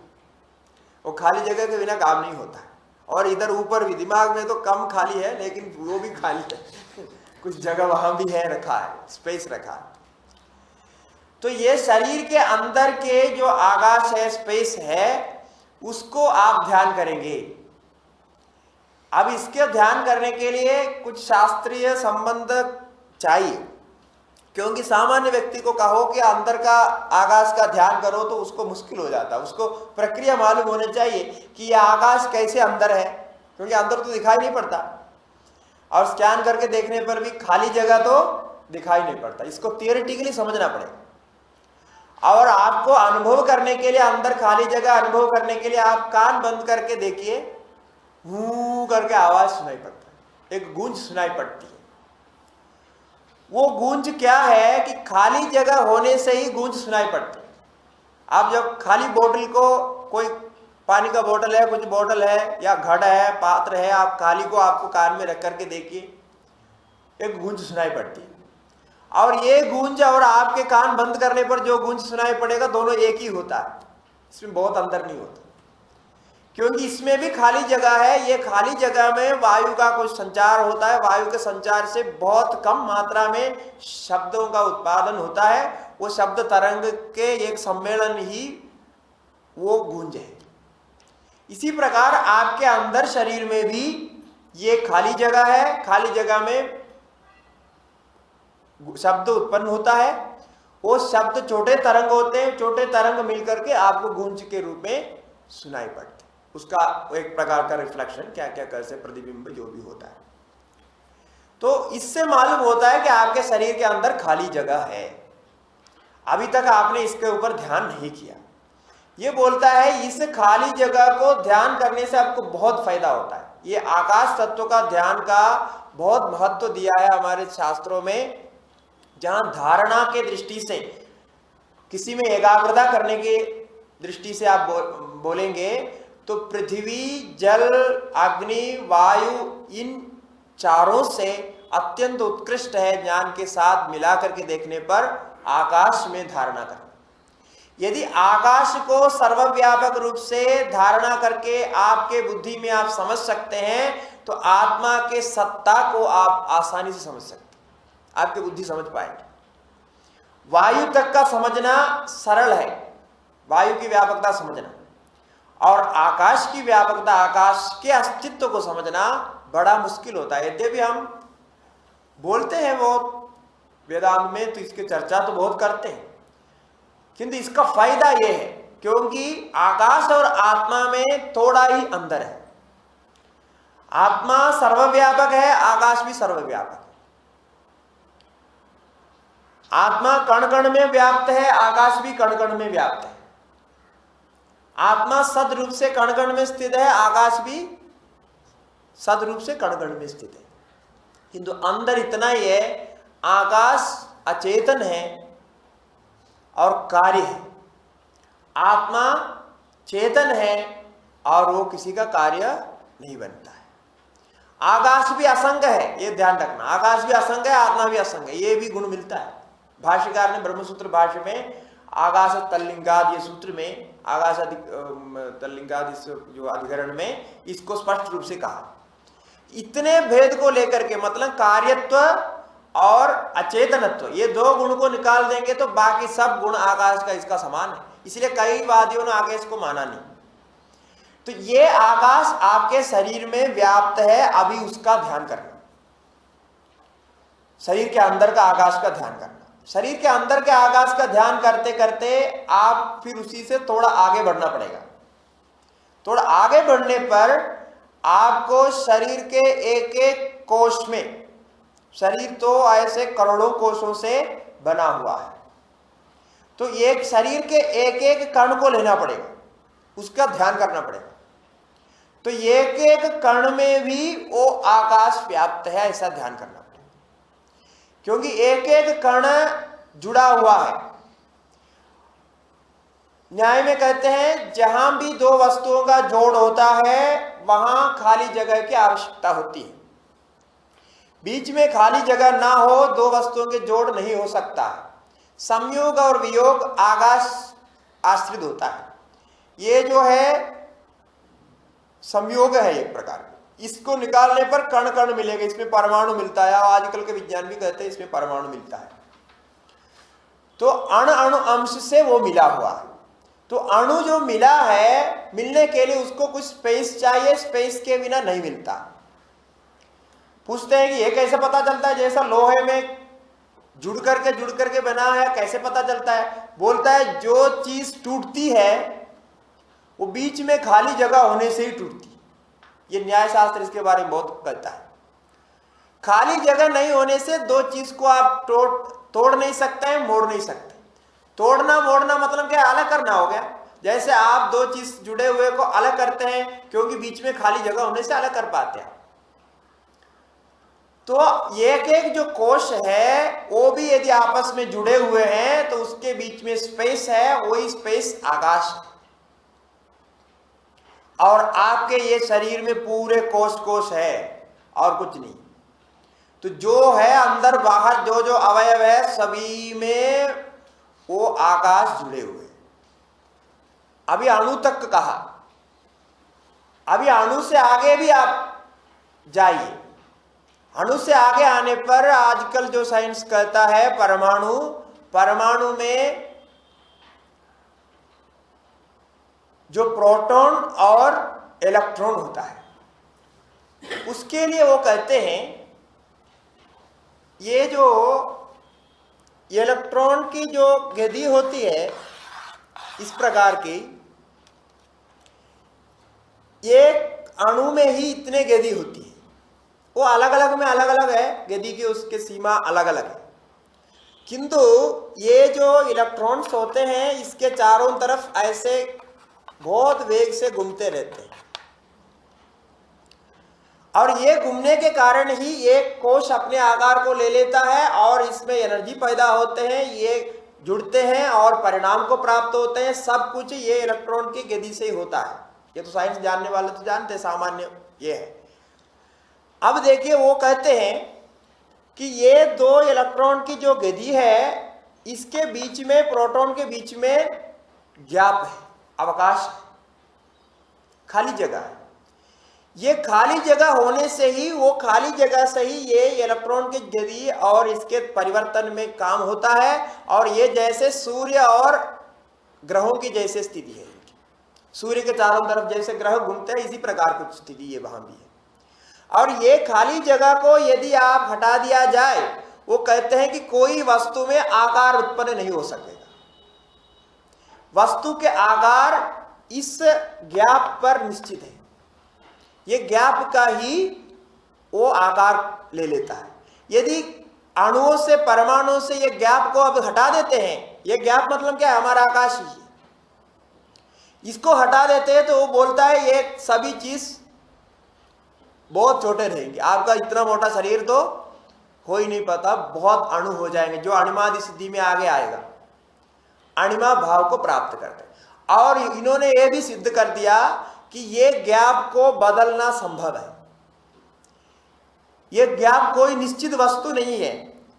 वो खाली जगह के बिना काम नहीं होता। और इधर ऊपर भी दिमाग में तो कम खाली है, लेकिन वो भी खाली है कुछ जगह वहां भी है, रखा है, स्पेस रखा है। तो ये शरीर के अंदर के जो आकाश है, स्पेस है, उसको आप ध्यान करेंगे। अब इसके ध्यान करने के लिए कुछ शास्त्रीय संबंध चाहिए, क्योंकि सामान्य व्यक्ति को कहो कि अंदर का आकाश का ध्यान करो तो उसको मुश्किल हो जाता है। उसको प्रक्रिया मालूम होनी चाहिए कि यह आकाश कैसे अंदर है, क्योंकि अंदर तो दिखाई नहीं पड़ता, और स्कैन करके देखने पर भी खाली जगह तो दिखाई नहीं पड़ता। इसको थियोरेटिकली समझना पड़ेगा। और आपको अनुभव करने के लिए, अंदर खाली जगह अनुभव करने के लिए आप कान बंद करके देखिए, हूं करके आवाज सुनाई पड़ता है, एक गूंज सुनाई पड़ती है। वो गूंज क्या है कि खाली जगह होने से ही गूंज सुनाई पड़ती है। आप जब खाली बोतल को कोई पानी का बोतल है, कुछ बोतल है या घड़ा है, पात्र है, आप खाली को आपको कान में रख करके देखिए, एक गूंज सुनाई पड़ती है। और ये गूंज और आपके कान बंद करने पर जो गूंज सुनाई पड़ेगा दोनों एक ही होता है, इसमें बहुत अंतर नहीं होता, क्योंकि इसमें भी खाली जगह है। ये खाली जगह में वायु का कुछ संचार होता है, वायु के संचार से बहुत कम मात्रा में शब्दों का उत्पादन होता है। वो शब्द तरंग के एक सम्मेलन ही वो गूंज है। इसी प्रकार आपके अंदर शरीर में भी ये खाली जगह है, खाली जगह में शब्द उत्पन्न होता है। वो शब्द छोटे तरंग होते हैं, छोटे तरंग मिलकर के आपको गूंज के रूप में सुनाई पड़ते, उसका एक प्रकार का रिफ्लेक्शन, क्या क्या कैसे प्रतिबिंब जो भी होता है। तो इससे मालूम होता है कि आपके शरीर के अंदर खाली जगह है। अभी तक आपने इसके ऊपर ध्यान नहीं किया। ये बोलता है इस खाली जगह को ध्यान करने से आपको बहुत फायदा होता है। ये आकाश तत्व का ध्यान का बहुत महत्व दिया है हमारे शास्त्रों में, जहां धारणा के दृष्टि से, किसी में एकाग्रता करने की दृष्टि से आप बोलेंगे तो पृथ्वी, जल, अग्नि, वायु, इन चारों से अत्यंत उत्कृष्ट है ज्ञान के साथ मिला करके देखने पर आकाश में धारणा करना। यदि आकाश को सर्वव्यापक रूप से धारणा करके आपके बुद्धि में आप समझ सकते हैं तो आत्मा के सत्ता को आप आसानी से समझ सकते हैं, आपकी बुद्धि समझ पाएगी। वायु तक का समझना सरल है, वायु की व्यापकता समझना, और आकाश की व्यापकता, आकाश के अस्तित्व को समझना बड़ा मुश्किल होता है। यद्यपि हम बोलते हैं बहुत वेदांत में, तो इसकी चर्चा तो बहुत करते हैं, किंतु इसका फायदा यह है क्योंकि आकाश और आत्मा में थोड़ा ही अंतर है। आत्मा सर्वव्यापक है, आकाश भी सर्वव्यापक है। आत्मा कण कण में व्याप्त है, आकाश भी कण कण में व्याप्त है। आत्मा सद रूप से कण कण में स्थित है, आकाश भी सद रूप से कण कण में स्थित है। किंतु अंदर इतना ही है, आकाश अचेतन है और कार्य है, आत्मा चेतन है और वो किसी का कार्य नहीं बनता है। आकाश भी असंग है, ये ध्यान रखना, आकाश भी असंग है, आत्मा भी असंग है, ये भी गुण मिलता है। भाष्यकार ने ब्रह्मसूत्र भाष्य में आकाश तल्लिंगाद, ये सूत्र में आकाश तल्लिंगाद इस जो अधिकरण में इसको स्पष्ट रूप से कहा। इतने भेद को लेकर के, मतलब कार्यत्व और अचेतनत्व, ये दो गुण को निकाल देंगे तो बाकी सब गुण आकाश का इसका समान है। इसलिए कई वादियों ने आकाश को माना नहीं। तो ये आकाश आपके शरीर में व्याप्त है, अभी उसका ध्यान करना, शरीर के अंदर का आकाश का ध्यान करना। शरीर के अंदर के आकाश का ध्यान करते करते आप फिर उसी से थोड़ा आगे बढ़ना पड़ेगा। थोड़ा आगे बढ़ने पर आपको शरीर के एक एक कोष में, शरीर तो ऐसे करोड़ों कोषों से बना हुआ है, तो एक शरीर के एक एक कण को लेना पड़ेगा, उसका ध्यान करना पड़ेगा। तो एक एक कण में भी वो आकाश व्याप्त है, ऐसा ध्यान करना पड़ेगा, क्योंकि एक एक कण जुड़ा हुआ है। न्याय में कहते हैं जहां भी दो वस्तुओं का जोड़ होता है वहां खाली जगह की आवश्यकता होती है। बीच में खाली जगह ना हो, दो वस्तुओं के जोड़ नहीं हो सकता है। संयोग और वियोग आकाश आश्रित होता है। ये जो है संयोग है एक प्रकार, इसको निकालने पर कण कण मिलेगा, इसमें परमाणु मिलता है। आजकल के विज्ञान भी कहते हैं इसमें परमाणु मिलता है। तो अणु अणु अंश से वो मिला हुआ है। तो अणु जो मिला है, मिलने के लिए उसको कुछ स्पेस चाहिए, स्पेस के बिना नहीं मिलता। पूछते हैं कि ये कैसे पता चलता है, जैसा लोहे में जुड़ करके बना है, कैसे पता चलता है? बोलता है जो चीज टूटती है वो बीच में खाली जगह होने से ही टूटती है। ये न्याय शास्त्र इसके बारे में बहुत कहता है। खाली जगह नहीं होने से दो चीज को आप तोड़ नहीं सकते हैं, मोड़ नहीं सकते। तोड़ना मोड़ना मतलब क्या, अलग करना हो गया। जैसे आप दो चीज जुड़े हुए को अलग करते हैं क्योंकि बीच में खाली जगह होने से अलग कर पाते हैं। तो एक एक जो कोश है वो भी यदि आपस में जुड़े हुए हैं तो उसके बीच में स्पेस है, वही स्पेस आकाश है। और आपके ये शरीर में पूरे कोष कोष है और कुछ नहीं। तो जो है अंदर बाहर जो जो अवयव है सभी में वो आकाश जुड़े हुए। अभी अणु तक कहा, अभी अणु से आगे भी आप जाइए। अणु से आगे आने पर आजकल जो साइंस कहता है परमाणु, परमाणु में जो प्रोटॉन और इलेक्ट्रॉन होता है, उसके लिए वो कहते हैं ये जो इलेक्ट्रॉन की जो गति होती है इस प्रकार की, एक अणु में ही इतने गति होती है। वो अलग अलग में अलग अलग है, गति की उसके सीमा अलग अलग है। किंतु ये जो इलेक्ट्रॉन्स होते हैं इसके चारों तरफ ऐसे बहुत वेग से घूमते रहते हैं, और ये घूमने के कारण ही एक कोश अपने आकार को ले लेता है और इसमें एनर्जी पैदा होते हैं, ये जुड़ते हैं और परिणाम को प्राप्त होते हैं। सब कुछ ये इलेक्ट्रॉन की गति से ही होता है। ये तो साइंस जानने वाले तो जानते हैं, सामान्य ये है। अब देखिए वो कहते हैं कि ये दो इलेक्ट्रॉन की जो गति है इसके बीच में, प्रोटॉन के बीच में गैप है, अवकाश है, खाली जगह है। ये खाली जगह होने से ही, वो खाली जगह से ही ये इलेक्ट्रॉन की गति और इसके परिवर्तन में काम होता है। और ये जैसे सूर्य और ग्रहों की जैसे स्थिति है, सूर्य के चारों तरफ जैसे ग्रह घूमते हैं इसी प्रकार की स्थिति ये वहां भी है। और ये खाली जगह को यदि आप हटा दिया जाए, वो कहते हैं कि कोई वस्तु में आकार उत्पन्न नहीं हो सकेगा। वस्तु के आकार इस गैप पर निश्चित है, ये गैप का ही वो आकार ले लेता है। यदि अणुओं से, परमाणुओं से ये गैप को अब हटा देते हैं, ये गैप मतलब क्या है, हमारा आकाश ही है, इसको हटा देते हैं तो वो बोलता है ये सभी चीज बहुत छोटे रहेंगे। आपका इतना मोटा शरीर तो हो ही नहीं पाता, बहुत अणु हो जाएंगे, जो अणुमादि सिद्धि में आगे आएगा, अणिमा भाव को प्राप्त करते हैं। और इन्होंने ये भी सिद्ध कर दिया कि ये गैप को बदलना संभव है। ये गैप कोई निश्चित वस्तु नहीं है,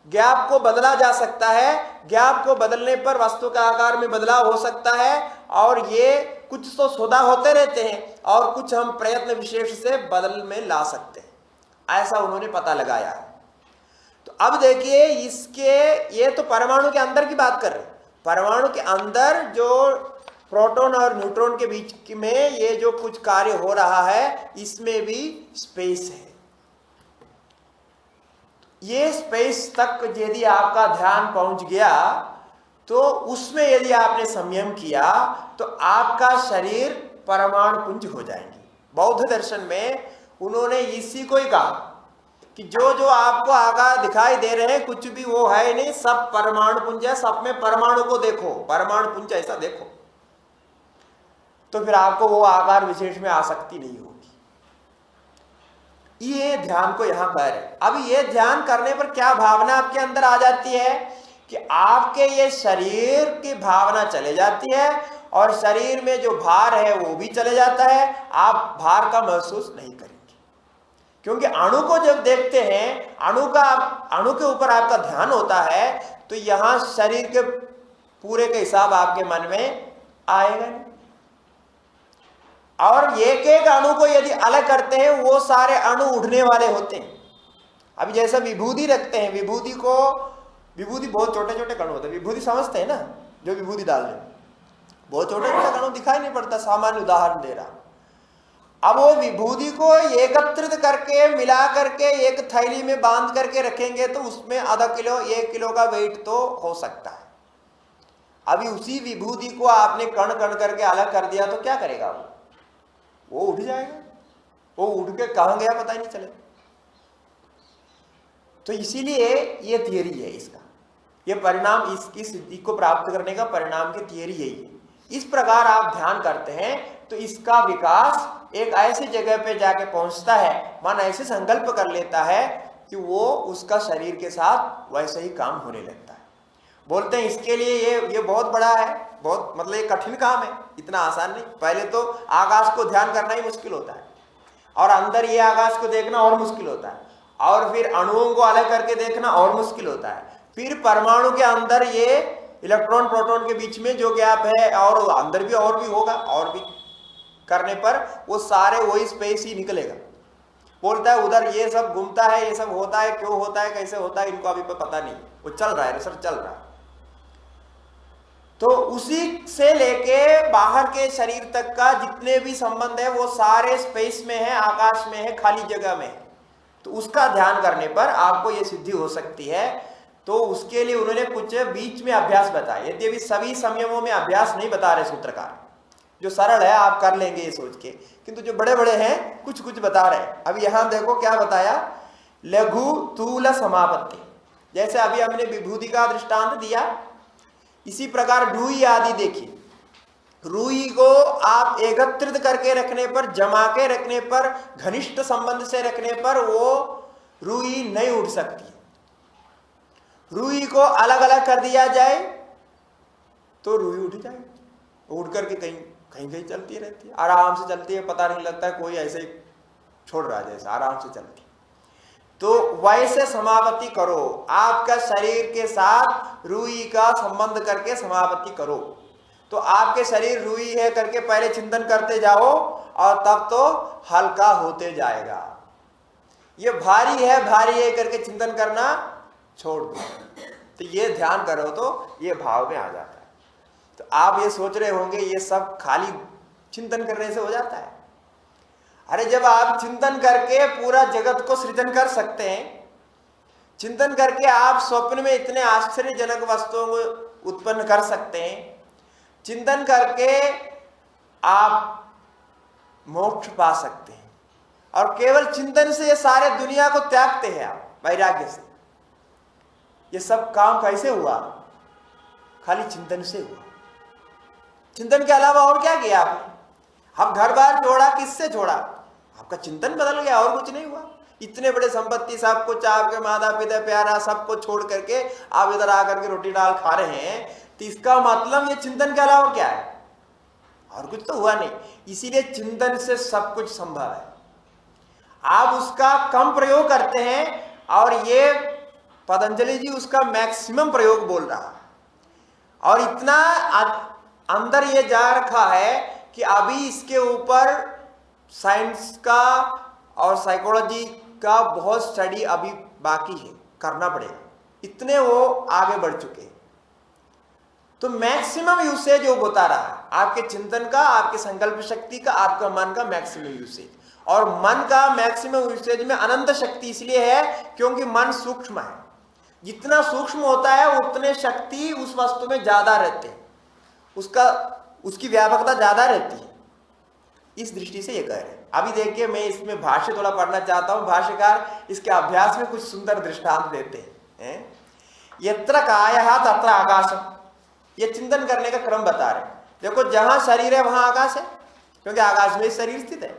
गैप को बदला जा सकता है। गैप को बदलने पर वस्तु के आकार में बदलाव हो सकता है, और ये कुछ तो सौदा होते रहते हैं और कुछ हम प्रयत्न विशेष से बदल में ला सकते हैं, ऐसा उन्होंने पता लगाया है। तो अब देखिए इसके, ये तो परमाणु के अंदर की बात कर रहे हैं। परमाणु के अंदर जो प्रोटॉन और न्यूट्रॉन के बीच में ये जो कुछ कार्य हो रहा है, इसमें भी स्पेस है। ये स्पेस तक यदि आपका ध्यान पहुंच गया तो उसमें यदि आपने संयम किया तो आपका शरीर परमाणु पुंज हो जाएंगे। बौद्ध दर्शन में उन्होंने इसी को ही कहा कि जो जो आपको आकार दिखाई दे रहे हैं कुछ भी वो है नहीं, सब परमाणु पुंज है, सब में परमाणु को देखो, परमाणु पुंज ऐसा देखो, तो फिर आपको वो आकार विशेष में आसक्ति नहीं होगी। ये ध्यान को यहां कह रहे। अब ये ध्यान करने पर क्या भावना आपके अंदर आ जाती है कि आपके ये शरीर की भावना चले जाती है, और शरीर में जो भार है वो भी चले जाता है। आप भार का महसूस नहीं करेंगे, क्योंकि अणु को जब देखते हैं, अणु के ऊपर आपका ध्यान होता है, तो यहां शरीर के पूरे का हिसाब आपके मन में आएगा नहीं। और एक एक अणु को यदि अलग करते हैं, वो सारे अणु उड़ने वाले होते हैं। अभी जैसा विभूति रखते हैं, विभूति बहुत छोटे छोटे कण होते हैं। विभूति समझते हैं ना, जो विभूति डाल रहे हैं, बहुत छोटे छोटे कण दिखाई नहीं पड़ता। सामान्य उदाहरण दे रहा हूं। अब वो विभूति को एकत्रित करके, मिला करके एक थैली में बांध करके रखेंगे तो उसमें आधा किलो, 1 किलो का वेट तो हो सकता है। अभी उसी विभूति को आपने कण कण करके अलग कर दिया तो क्या करेगा वो उठ जाएगा। वो उठ के कहां गया पता ही नहीं चलेगा। तो इसीलिए ये थियरी है इसका, ये परिणाम, इसकी सिद्धि को प्राप्त करने का परिणाम की थियरी यही है। इस प्रकार आप ध्यान करते हैं तो इसका विकास एक ऐसी जगह पे जाके पहुंचता है, मन ऐसे संकल्प कर लेता है कि वो उसका शरीर के साथ वैसे ही काम होने लगता है। बोलते हैं इसके लिए ये बहुत बड़ा है, बहुत मतलब ये कठिन काम है, इतना आसान नहीं। पहले तो आकाश को ध्यान करना ही मुश्किल होता है, और अंदर ये आकाश को देखना और मुश्किल होता है, और फिर अणुओं को अलग करके देखना और मुश्किल होता है, फिर परमाणु के अंदर ये इलेक्ट्रॉन प्रोटॉन के बीच में जो गैप है, और अंदर भी और भी होगा, और भी करने पर वो सारे वही स्पेस ही निकलेगा। बोलता है उधर ये सब घूमता है, ये सब होता है, क्यों होता है, कैसे होता है, इनको अभी पता नहीं, वो चल रहा है, रिसर्च चल रहा है। तो उसी से लेके बाहर के शरीर तक का जितने भी संबंध है वो सारे स्पेस में है, आकाश में है, खाली जगह में है। तो उसका ध्यान करने पर आपको ये सिद्धि हो सकती है। तो उसके लिए उन्होंने कुछ बीच में अभ्यास बताया, यद्यपि सभी संयमों में अभ्यास नहीं बता रहे सूत्रकार, जो सरल है आप कर लेंगे ये सोच के, किंतु जो बड़े बड़े हैं कुछ कुछ बता रहे हैं। अब यहां देखो क्या बताया, लघु तूल समापत्ति, जैसे अभी हमने विभूति का दृष्टांत दिया, इसी प्रकार रुई आदि देखिए। रुई को आप एकत्रित करके रखने पर, जमा के रखने पर, घनिष्ठ संबंध से रखने पर वो रुई नहीं उठ सकती। रुई को अलग अलग कर दिया जाए तो रुई उठ जाए, उठ करके कहीं कहीं कहीं चलती रहती है, आराम से चलती है, पता नहीं लगता है कोई ऐसे छोड़ रहा है, जैसे आराम से चलती। तो वैसे समापत्ति करो, आपका शरीर के साथ रुई का संबंध करके समापत्ति करो। तो आपके शरीर रुई है करके पहले चिंतन करते जाओ, और तब तो हल्का होते जाएगा। ये भारी है करके चिंतन करना छोड़ दो, तो ये ध्यान करो तो ये भाव में आ जाता है। तो आप ये सोच रहे होंगे ये सब खाली चिंतन करने से हो जाता है। अरे जब आप चिंतन करके पूरा जगत को सृजन कर सकते हैं, चिंतन करके आप स्वप्न में इतने आश्चर्यजनक वस्तुओं को उत्पन्न कर सकते हैं, चिंतन करके आप मोक्ष पा सकते हैं, और केवल चिंतन से ये सारे दुनिया को त्यागते हैं आप वैराग्य से। ये सब काम कैसे हुआ? खाली चिंतन से हुआ। चिंतन के अलावा और क्या किया आपने? अब घर बार छोड़ा, किससे छोड़ा? आपका चिंतन बदल गया, और कुछ नहीं हुआ। इतने बड़े संपत्ति, सब कुछ, आपके माता पिता प्यारा सबको छोड़ करके आप इधर आकर के रोटी दाल खा रहे हैं, तो इसका मतलब ये चिंतन के अलावा क्या है? और कुछ तो हुआ नहीं। इसीलिए चिंतन से सब कुछ संभव है। आप उसका कम प्रयोग करते हैं, और ये पतंजलि जी उसका मैक्सिमम प्रयोग बोल रहा है, और इतना अंदर ये जा रखा है कि अभी इसके ऊपर साइंस का और साइकोलॉजी का बहुत स्टडी अभी बाकी है, करना पड़ेगा, इतने वो आगे बढ़ चुके हैं। तो मैक्सिमम यूसेज वो बता रहा है आपके चिंतन का, आपके संकल्प शक्ति का, आपका मन का मैक्सिमम यूसेज। और मन का मैक्सिमम यूसेज में अनंत शक्ति इसलिए है क्योंकि मन सूक्ष्म है। जितना सूक्ष्म होता है उतने शक्ति उस वस्तु में ज्यादा रहते हैं, उसकी व्यापकता ज्यादा रहती है। इस दृष्टि से ये कह रहे हैं। अभी देखिए, मैं इसमें भाष्य थोड़ा पढ़ना चाहता हूं। भाष्यकार इसके अभ्यास में कुछ सुंदर दृष्टांत देते हैं। यत्र कायः तत्र आकाशम, ये चिंतन करने का क्रम बता रहे हैं। देखो, जहां शरीर है वहां आकाश है, क्योंकि आकाश में शरीर स्थित है।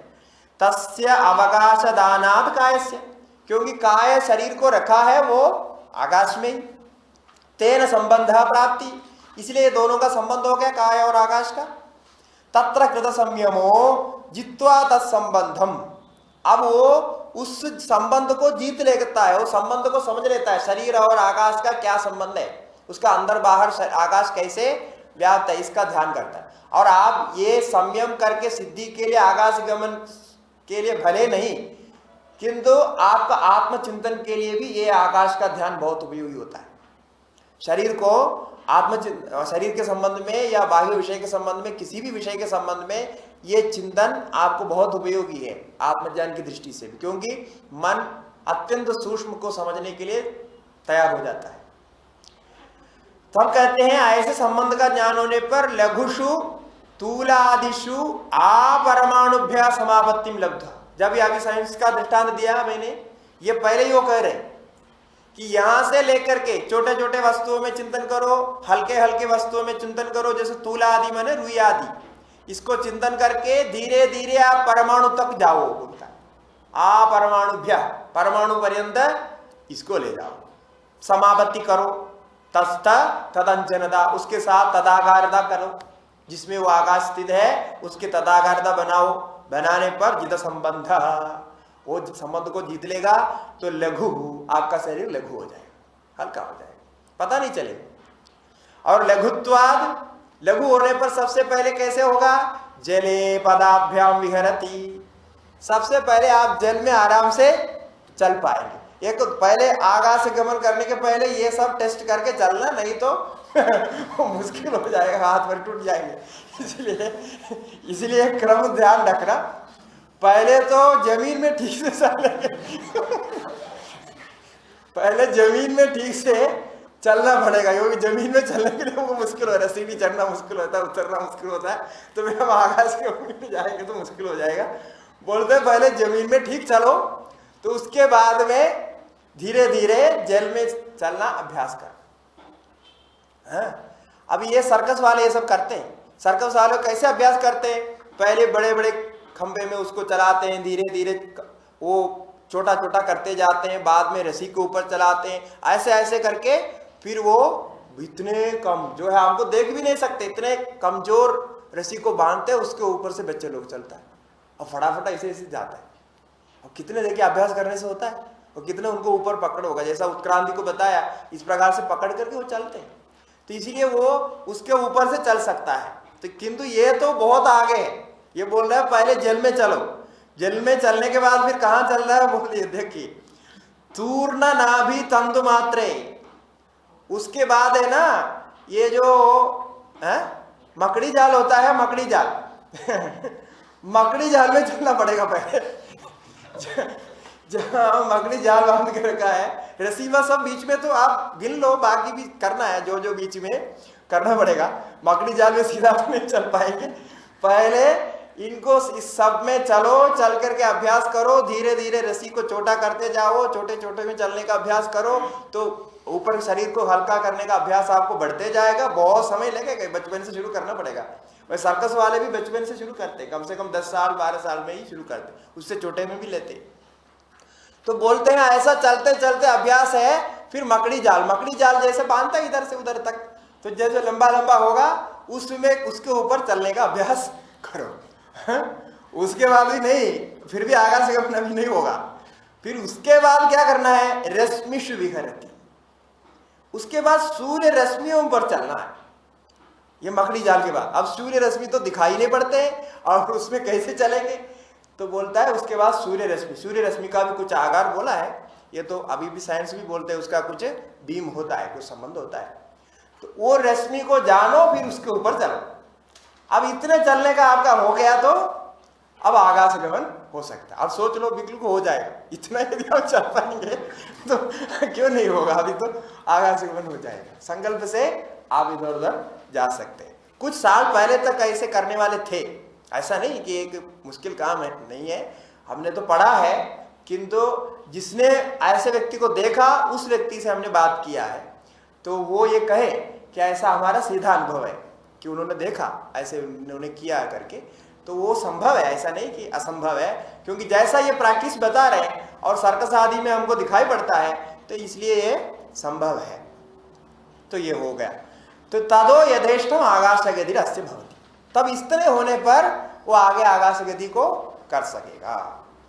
तस्य अवकाश दानात् कायस्य, क्योंकि काय शरीर को रखा है वो आकाश में ही। तेन संबंध प्राप्ति, इसलिए दोनों का संबंध हो गया, काय और आकाश का। तत्र कृत संयमो जित्वा तत्संबंधम, अब वो उस संबंध को जीत लेता है, वो संबंध को समझ लेता है। शरीर और आकाश का क्या संबंध है, उसका अंदर बाहर आकाश कैसे व्याप्त है, इसका ध्यान करता है। और आप ये संयम करके सिद्धि के लिए, आकाश गमन के लिए भले नहीं, किंतु आपका आत्मचिंतन के लिए भी ये आकाश का ध्यान बहुत उपयोगी होता है। शरीर को शरीर के संबंध में या बाह्य विषय के संबंध में, किसी भी विषय के संबंध में ये चिंतन आपको बहुत उपयोगी है आत्मज्ञान की दृष्टि से भी, क्योंकि मन अत्यंत सूक्ष्म को समझने के लिए तैयार हो जाता है। तब कहते हैं ऐसे संबंध का ज्ञान होने पर लघुषु तूलादिषु अपरमाणुभ्य समापत्तिम लब्धा। जब अभी साइंस का दृष्टांत दिया मैंने, ये पहले ही वो कह रहे कि यहां से लेकर के छोटे छोटे वस्तुओं में चिंतन करो, हल्के हल्के वस्तुओं में चिंतन करो, जैसे तूला आदि माने रुई आदि, इसको चिंतन करके धीरे धीरे आप परमाणु तक जाओ। बोलता आ परमाणुभ्य, परमाणु पर्यंत इसको ले जाओ, समापत्ति करो। तस्थ तदंजनता, उसके साथ तदाकारता करो, जिसमें वो आकाश स्थित है उसके तदाकारता बनाओ। बनाने पर जित संबंध, वो संबंध को जीत लेगा तो लघु, आपका शरीर लघु हो जाएगा, हल्का हो जाएगा, पता नहीं चलेगा। और लघुत्वाद, लघु होने पर सबसे पहले कैसे होगा? जले पदाभ्याम विहरती, सबसे पहले आप जल में आराम से चल पाएंगे। एक तो पहले आकाश गमन करने के पहले ये सब टेस्ट करके चलना, नहीं तो मुश्किल हो जाएगा, हाथ पैर टूट जाएंगे। इसलिए क्रम ध्यान रखना, पहले तो जमीन में ठीक से चलेंगे। पहले जमीन में ठीक से चलना पड़ेगा, क्योंकि जमीन में चलने के लिए हमको मुश्किल हो रहा है, सीढ़ी चढ़ना मुश्किल होता है, उतरना मुश्किल होता है, तो फिर हम आकाश के ऊपर में जाएंगे तो मुश्किल हो जाएगा। बोलते हैं पहले जमीन में ठीक चलो, तो उसके बाद में धीरे धीरे जल में चलना अभ्यास कर। अभी ये सर्कस वाले ये सब करते हैं। सर्कस वाले कैसे अभ्यास करते हैं? पहले बड़े बड़े खंबे में उसको चलाते हैं, धीरे धीरे वो छोटा छोटा करते जाते हैं, बाद में रस्सी के ऊपर चलाते हैं, ऐसे ऐसे करके फिर वो इतने कम जो है हमको देख भी नहीं सकते, इतने कमजोर रस्सी को बांधते हैं, उसके ऊपर से बच्चे लोग चलता है और फटाफट ऐसे ऐसे जाता है। और कितने देखिए अभ्यास करने से होता है, और कितने उनको ऊपर पकड़ होगा, जैसा उत्क्रांति को बताया इस प्रकार से पकड़ करके वो चलते हैं, तो इसीलिए वो उसके ऊपर से चल सकता है। तो किंतु ये तो बहुत आगे है, ये बोल रहा है पहले जल में चलो, जल में चलने के बाद फिर कहाँ चल रहा है बोलिए, देखिए तूर्ण नाभि तंतु मात्रे, उसके बाद है ना ये जो है मकड़ी जाल होता है, मकड़ी जाल मकड़ी जाल में चलना पड़ेगा पहले। जहाँ मकड़ी जाल बांध के रखा है, रस्सी व सब बीच में तो आप गिन लो, बाकी भी करना है जो जो बीच में करना पड़ेगा। मकड़ी जाल में सीधा तो नहीं चल पाएंगे, पहले इनको इस सब में चलो, चल करके अभ्यास करो, धीरे धीरे रस्सी को छोटा करते जाओ, छोटे छोटे में चलने का अभ्यास करो, तो ऊपर शरीर को हल्का करने का अभ्यास आपको बढ़ते जाएगा। बहुत समय लगेगा, बचपन से शुरू करना पड़ेगा। वह सर्कस वाले भी बचपन से शुरू करते, कम से कम 10 साल 12 साल में ही शुरू करते, उससे छोटे में भी लेते। तो बोलते हैं ऐसा चलते चलते अभ्यास है, फिर मकड़ी जाल जैसे बांधता है इधर से उधर तक, तो जैसे लंबा लंबा होगा उसमें उसके ऊपर चलने का अभ्यास करो। उसके बाद भी नहीं, फिर भी आकाश गमन अभी नहीं होगा। फिर उसके बाद क्या करना है? रश्मिषु विहरति, उसके बाद सूर्य रश्मियों पर चलना है। ये मकड़ी जाल के बाद अब सूर्य रश्मि तो दिखाई नहीं पड़ते हैं, और उसमें कैसे चलेंगे? तो बोलता है उसके बाद सूर्य रश्मि का भी कुछ आकार बोला है, ये तो अभी भी साइंस भी बोलते हैं उसका कुछ बीम होता है, कुछ संबंध होता है। तो वो रश्मि को जानो, फिर उसके ऊपर चलो। अब इतने चलने का आपका हो गया तो अब आकाश गमन हो सकता है। अब सोच लो बिल्कुल को हो जाएगा, इतना यदि आप चल पाएंगे तो क्यों नहीं होगा, अभी तो आकाश गमन हो जाएगा। संकल्प से आप इधर उधर जा सकते हैं। कुछ साल पहले तक ऐसे करने वाले थे, ऐसा नहीं कि एक मुश्किल काम है, नहीं है, हमने तो पढ़ा है, किंतु जिसने ऐसे व्यक्ति को देखा उस व्यक्ति से हमने बात किया है, तो वो ये कहे कि ऐसा हमारा सीधा अनुभव है कि उन्होंने देखा, ऐसे उन्होंने किया करके, तो वो संभव है, ऐसा नहीं कि असंभव है। क्योंकि जैसा ये प्रैक्टिस बता रहे हैं और सर्कस आदि में हमको दिखाई पड़ता है, तो इसलिए ये संभव है। तो ये हो गया। तो तदो यथेष्टम आकाश गति रस्य भवति, तब इस तरह होने पर वो आगे आकाश गति को कर सकेगा।